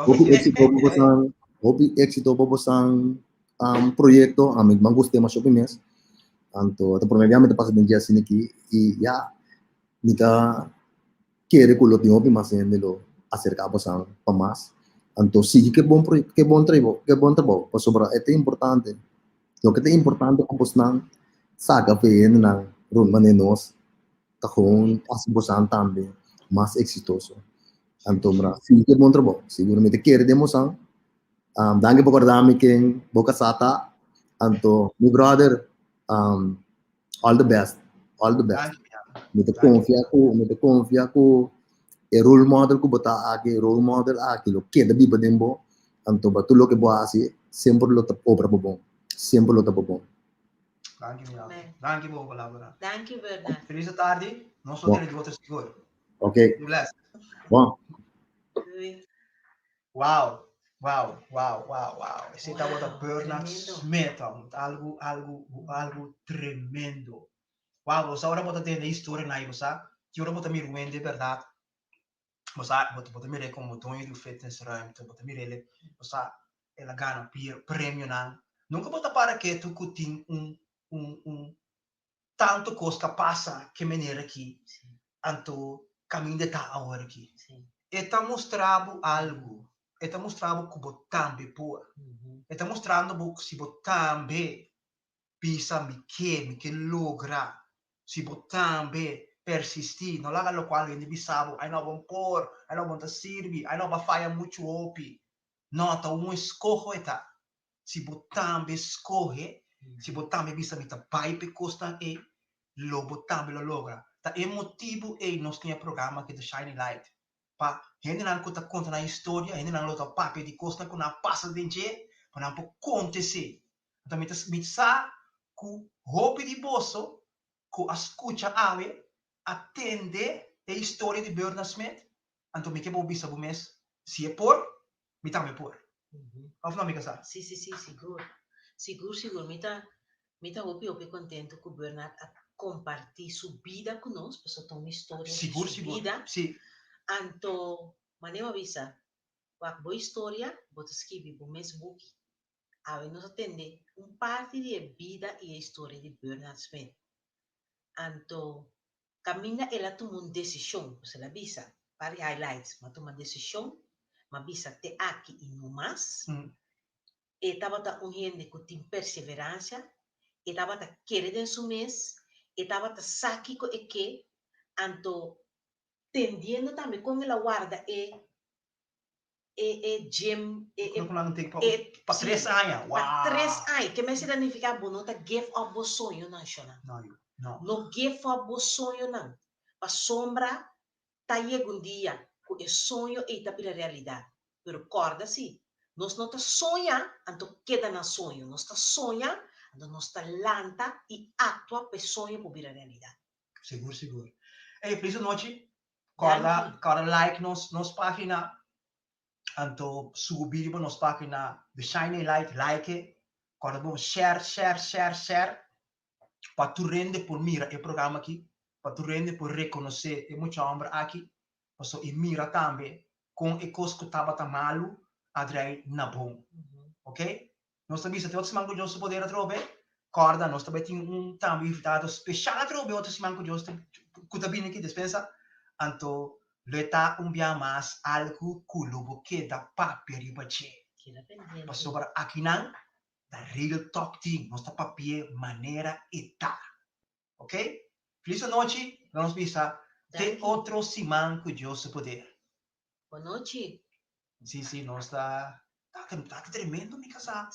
Hopi éxito babosang proyecto, amig manguste mas opinias. Anto, ato provavelmente pasa den dia siniki e ya nika querer que o lotinho hopi mas lo acercar babosang pamas. Anto, sim, que bom trabalho, para sobra é importante. O que é importante é que saca feio na ruma de nós, kahon as bosan também mais exitoso. Anto, sim, que bom trabalho. Seguramente querer demonstrar. Danke por acordar-me quem boca sata. Anto, meu brother, all the best, all the best. Me te confia ko e role model ko bota ake role model ake lo que da biba dembo. Anto, ba tulo que boa assim, sempre lo tap obra bom, sempre lo tap bom. Danke por colaborar. Thank you, Bernard. Feliz tarde. Não sou dele de outro seguro. Ok. Bom. Wow. Esse estava da Bernard Smith, algo tremendo. Wow, você agora bota ter a história na aí, sabe? Que agora bota me ruim de verdade. Você bota me re como dono do fitness room, bota me re, você ela ganha prêmio não. Nunca bota para que tu tem tanto coisa passa que maneira aqui, anto caminho de tá agora aqui. Está mostrando algo. Está mostrando que você também pode. Está mostrando que se você também pisa me que logra. Se você também persistir, não laga lo qual ele bisabo, aí não vão pôr, aí não vão servir, aí não vai fazer muito opi. Não, tá escorro eta. Se você também escorre, se você também bisa me tá pipe costa e lobo também lo logra. Tá motivo e nós tem programa que é The Shining Light. Pa hindi na ko ta conta na história, hindi na lo ta papi di costa ko na passa denje, pa na po acontecer. Então mitsa ku hopi di bosso, ku escucha ave, atende a história de Bernard Smith. Então me que bo bisa bumes, se é por, me também por. Of não me casar. Sim, seguro. Mita hopi contento com Bernard a compartilhar sua vida conosco, porque tem uma história de sua vida. Sim. Anto, manema visa, wak boa história, bota escrever no mesmo book. Aí nós atende parte da vida e a história de Bernard Smith. Anto, caminha ela tomou uma decisão, você la visa, para highlights, mas tomou uma decisão, mas visa te aqui e não mais. E estava gente que tem perseverança, e estava querer em seu mês, e estava saque com o que, anto, tendendo também como ela guarda gem para 3 anos. Para 3 anos, que me significa não tá give up o sonho não, não give up o sonho não. A sombra tá chegando um dia com o sonho e tá pela realidade. Pero corda sim, nós não tá sonha, então queda na sonho, nós tá sonha, então nós tá lanta e atua para sonho para virar realidade. Seguro. Ei, feliz noite. Cada like nos página, anto subir nos página The Shining Light, like, cada bom share, para tu rende por mira o programa aqui, para tu rende por reconhecer e muita homem aqui, para e mira também com e coisa que estava tão malo, adrai na bom, ok? Nós também temos outros mangos de nosso poder a trobe, corda, nós também temos também invitado especial a trobe, outros mangos de nosso que também aqui dispensa, anto leta dia mais algo culo que da papel riba che. Para sobre aqui não, da real talk team, nossa papel maneira eta, ok? Feliz noite, vamos pensar de outro simão que Deus poder. Boa noite. Sim, nós está tremendo, me casar.